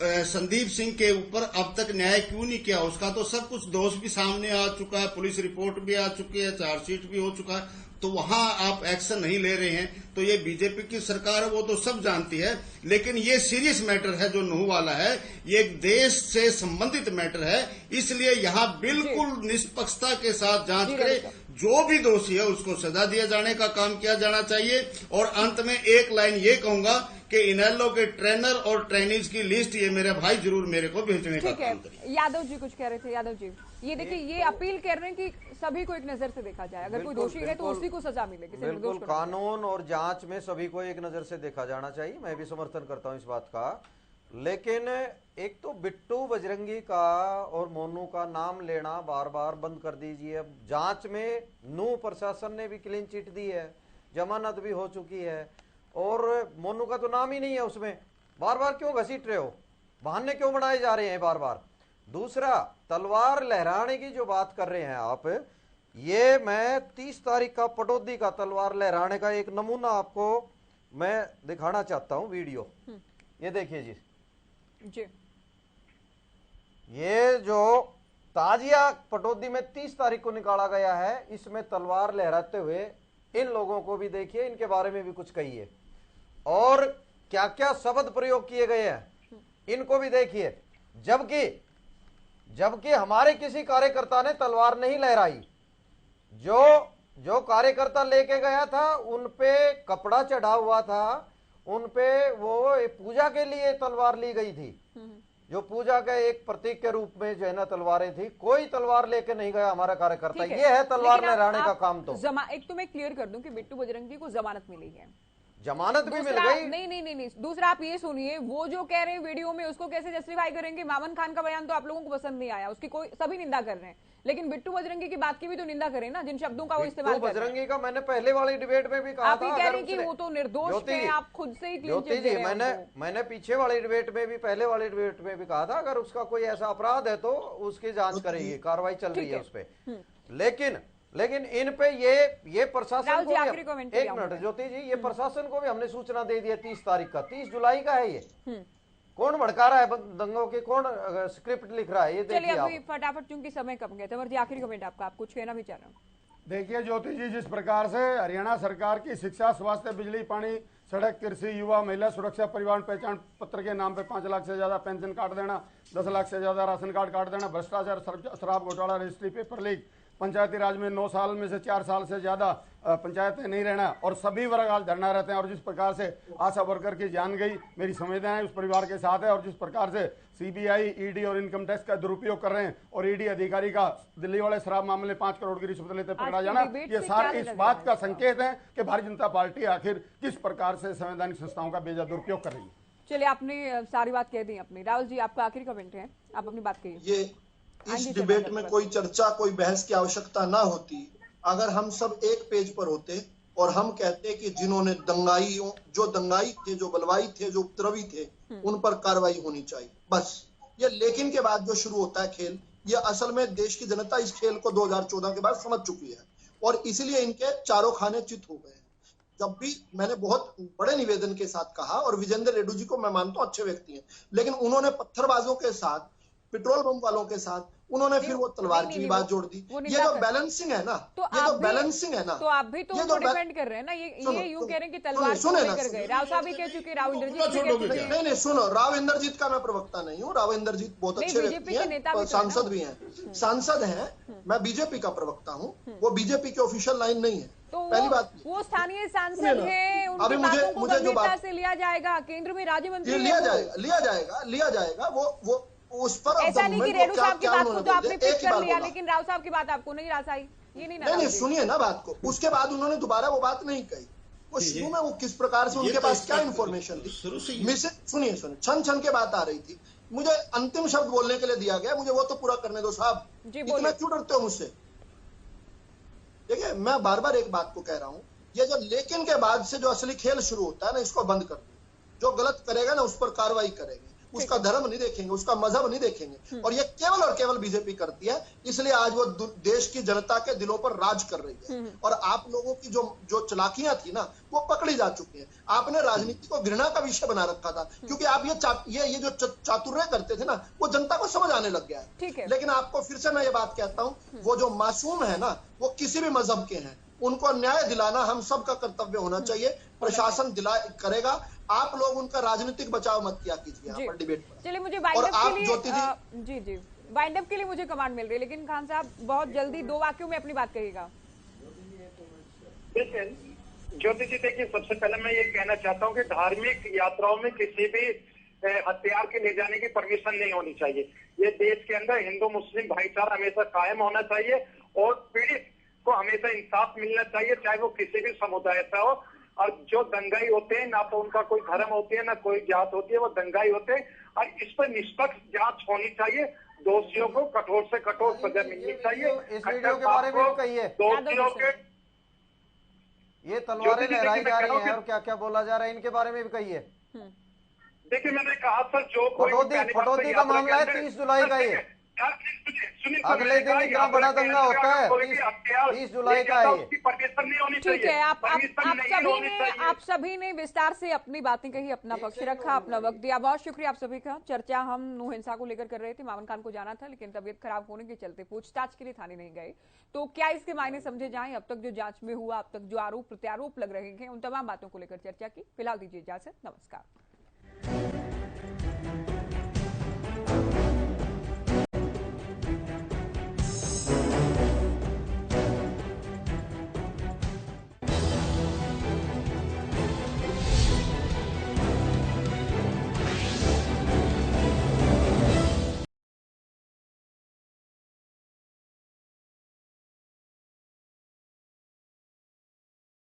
L: संदीप सिंह के ऊपर अब तक न्याय क्यों नहीं किया? उसका तो सब कुछ दोष भी सामने आ चुका है, पुलिस रिपोर्ट भी आ चुकी है, चार्जशीट भी हो चुका है, तो वहां आप एक्शन नहीं ले रहे हैं। तो ये बीजेपी की सरकार है, वो तो सब जानती है। लेकिन ये सीरियस मैटर है जो नूह वाला है, ये एक देश से संबंधित मैटर है, इसलिए यहाँ बिल्कुल निष्पक्षता के साथ जांच करे। जो भी दोषी है उसको सजा दिया जाने का काम किया जाना चाहिए। और अंत में एक लाइन ये कहूंगा कि इनेलो के ट्रेनर और ट्रेनीज की लिस्ट ये मेरे भाई जरूर मेरे को भेजने का काम करें।
A: यादव जी कुछ कह रहे थे। यादव जी, ये देखिए, ये अपील कर रहे हैं कि सभी को एक नजर से देखा जाए, अगर कोई दोषी है तो उसी को सजा मिलेगी।
I: बिल्कुल, कानून और जांच में सभी को एक नजर से देखा जाना चाहिए, मैं भी समर्थन करता हूं इस बात का। लेकिन एक तो बिट्टू बजरंगी का और मोनू का नाम लेना बार बार बंद कर दीजिए। अब जांच में नूह प्रशासन ने भी क्लीन चिट दी है, जमानत भी हो चुकी है, और मोनू का तो नाम ही नहीं है उसमें। बार बार क्यों घसीट रहे हो? बहाने क्यों बनाए जा रहे हैं बार बार? दूसरा, तलवार लहराने की जो बात कर रहे हैं आप, ये मैं 30 तारीख का पटौदी का तलवार लहराने का एक नमूना आपको मैं दिखाना चाहता हूं, वीडियो। ये देखिए जी, ये जो ताजिया पटौदी में 30 तारीख को निकाला गया है, इसमें तलवार लहराते हुए इन लोगों को भी देखिए, इनके बारे में भी कुछ कहिए, और क्या क्या शब्द प्रयोग किए गए हैं इनको भी देखिए। जबकि हमारे किसी कार्यकर्ता ने तलवार नहीं लहराई। जो कार्यकर्ता लेके गया था उन पे कपड़ा चढ़ा हुआ था, उन पे वो पूजा के लिए तलवार ली गई थी, जो पूजा का एक प्रतीक के रूप में जो है ना तलवारें थी। कोई तलवार लेके नहीं गया हमारा कार्यकर्ता। ये है तलवार लहराने का काम। तो
A: एक तो मैं क्लियर कर दूं कि बिट्टू बजरंगी को जमानत मिली है,
I: जमानत भी मिल गई।
A: नहीं। दूसरा, आप ये सुनिए, वो जो कह रहे हैं वीडियो में, उसको कैसे जस्टिफाई करेंगे? मामन खान का बयान तो आप लोगों को पसंद नहीं आया, उसकी कोई सभी निंदा कर रहे हैं, लेकिन बिट्टू बजरंगी की बात की भी तो निंदा करें ना, जिन शब्दों का वो इस्तेमाल कर रहे हैं।
I: बजरंगी का मैंने पहले वाली डिबेट में भी कहा
A: था, आप कह रहे हैं कि वो तो निर्दोष है, आप खुद से ही क्लीन चिट दे रहे हैं।
I: मैंने पीछे वाली डिबेट में भी, पहले वाली डिबेट में भी कहा था, अगर उसका कोई ऐसा अपराध है तो उसकी जांच करेगी, कार्रवाई चल रही है उस पर। लेकिन इन पे ये प्रशासन को, एक मिनट ज्योति जी, ये प्रशासन को भी हमने सूचना दे दी है 30 तारीख का, 30 जुलाई का है ये। कौन भड़का रहा है दंगों के, कौन स्क्रिप्ट लिख रहा है, ये देखिए।
A: चलिए अभी फटाफट, चूंकि समय कम गया। तंवर जी, आखिरी कमेंट आपका, आप कुछ कहना भी चाह रहे हो?
M: देखिए ज्योति जी, जिस प्रकार से हरियाणा सरकार की शिक्षा, स्वास्थ्य, बिजली, पानी, सड़क, कृषि, युवा, महिला सुरक्षा, परिवार पहचान पत्र के नाम पे 5 लाख से ज्यादा पेंशन काट देना, 10 लाख से ज्यादा राशन कार्ड काट देना, भ्रष्टाचार, शराब घोटाला, रजिस्ट्री, पेपर लीक, पंचायती राज में 9 साल में से 4 साल से ज्यादा पंचायतें नहीं रहना, और सभी वर्ग आज धरना रहते हैं। और जिस प्रकार से आशा वर्कर की जान गई, मेरी संवेदनाएं उस परिवार के साथ है। और जिस प्रकार से सीबीआई, ईडी और इनकम टैक्स का दुरुपयोग कर रहे हैं, और ईडी अधिकारी का दिल्ली वाले शराब मामले 5 करोड़ की रिश्वत लेते पकड़ा जाना, ये सारे इस बात का संकेत है कि भारतीय जनता पार्टी आखिर किस प्रकार से संवैधानिक संस्थाओं का बेजा दुरुपयोग कर रही है।
A: चलिए, आपने सारी बात कह दी अपनी। राहुल जी, आपका आखिरी कमेंट है, आप अपनी बात कहिए।
K: इस डिबेट में कोई चर्चा, कोई बहस की आवश्यकता ना होती अगर हम सब एक पेज पर होते और हम कहते कि जिन्होंने जो दंगाई थे, जो बलवाई थे, जो उपद्रवी थे, उन पर कार्रवाई होनी चाहिए, बस। ये लेकिन के बाद जो शुरू होता है खेल, ये असल में देश की जनता इस खेल को 2014 के बाद समझ चुकी है, और इसलिए इनके चारों खाने चित हो गए। जब भी मैंने बहुत बड़े निवेदन के साथ कहा, और विजेंद्र रेड्डी जी को मैं मानता हूं अच्छे व्यक्ति हैं, लेकिन उन्होंने पत्थरबाजों के साथ, पेट्रोल पंप वालों के साथ उन्होंने फिर वो तलवार की बात जोड़ दी। ये तो बैलेंसिंग है ना, ये तो बैलेंसिंग है ना।
A: तो आप भी तो उनको डिफेंड कर रहे हैं ना, ये यूं कह रहे हैं कि तलवार को लेकर गए। राव साहब भी कह चुके, राव इंद्रजीत भी कह चुके।
K: नहीं, सुनो, राव इंद्रजीत का मैं प्रवक्ता नहीं हूँ, राव इंद्रजीत बहुत अच्छे व्यक्ति हैं, सांसद भी हैं, सांसद हैं। मैं बीजेपी का प्रवक्ता हूँ, वो बीजेपी की ऑफिशियल लाइन नहीं है।
A: तो
K: पहली बात,
A: वो स्थानीय सांसद है, उनकी बातों को गंभीरता से लिया जाएगा, केंद्र में राज्य मंत्री
K: लिया जाएगा वो उस पर।
A: ऐसा नहीं कि रेणु साहब की बात को तो आपने पिक कर लिया, लेकिन राव साहब की बात आपको नहीं रास आई, ये नहीं।
K: सुनिए ना बात को, उसके बाद उन्होंने दोबारा वो बात नहीं कही। वो शुरू में वो किस प्रकार से उनके पास क्या इंफॉर्मेशन थी, सुनिए छन के बात आ रही थी, मुझे अंतिम शब्द बोलने के लिए दिया गया, मुझे वो तो पूरा करने दो साहब। इतना क्यों डरते हो मुझसे? देखिए, मैं बार बार एक बात को कह रहा हूं, ये जो लेकिन के बाद से जो असली खेल शुरू होता है ना, इसको बंद कर दो। जो गलत करेगा ना उस पर कार्रवाई करेंगे, उसका धर्म नहीं देखेंगे, उसका मजहब नहीं देखेंगे। और ये केवल और केवल बीजेपी करती है, इसलिए आज वो देश की जनता के दिलों पर राज कर रही है। और आप लोगों की जो चालाकियां थी ना वो पकड़ी जा चुकी हैं। आपने राजनीति को घृणा का विषय बना रखा था, क्योंकि आप ये जो चातुर्य करते थे ना वो जनता को समझ आने लग गया है। लेकिन आपको फिर से मैं ये बात कहता हूँ, वो जो मासूम है ना वो किसी भी मजहब के हैं, उनको न्याय दिलाना हम सबका कर्तव्य होना चाहिए। प्रशासन करेगा, आप लोग उनका राजनीतिक बचाव मत किया कीजिए यहाँ पर डिबेट में।
A: चलिए, मुझे वाइंड अप के लिए जी वाइंड अप के लिए मुझे कमांड मिल रही है, लेकिन खान साहब बहुत जल्दी 2 वाक्यों में अपनी बात कहिएगा।
J: ज्योति जी देखिए, सबसे पहले मैं ये कहना चाहता हूँ कि धार्मिक यात्राओं में किसी भी हथियार के ले जाने की परमिशन नहीं होनी चाहिए। ये देश के अंदर हिंदू मुस्लिम भाईचारा हमेशा कायम होना चाहिए और पीड़ित को हमेशा इंसाफ मिलना चाहिए, चाहे वो किसी भी समुदाय से हो। और जो दंगाई होते हैं ना तो उनका कोई धर्म होती है ना कोई जात होती है, वो दंगाई होते हैं। और इस पर निष्पक्ष जांच होनी चाहिए, दोषियों को कठोर से कठोर सजा मिलनी चाहिए।
I: इस वीडियो के बारे में भी कहिए,
J: दोषियों के
I: ये तलवारें लहराई जा रही हैं और क्या क्या बोला जा रहा है, इनके बारे में भी कहिए।
J: देखिए, मैंने कहा सर, जो
I: फटौती का मामला है 30 जुलाई का, ये अगले दिन इतना बड़ा दंगा होता है 30 जुलाई का है।
A: ठीक है, आप सभी ने विस्तार से अपनी बातें कही, अपना पक्ष रखा, अपना वक्त दिया, बहुत शुक्रिया आप सभी का। चर्चा हम नू हिंसा को लेकर कर रहे थे। मामन खान को जाना था लेकिन तबीयत खराब होने के चलते पूछताछ के लिए थाने नहीं गए, तो क्या इसके मायने समझे जाएं? अब तक जो जांच में हुआ, अब तक जो आरोप प्रत्यारोप लग रहे हैं, उन तमाम बातों को लेकर चर्चा की। फिलहाल दीजिए इजाजत, नमस्कार।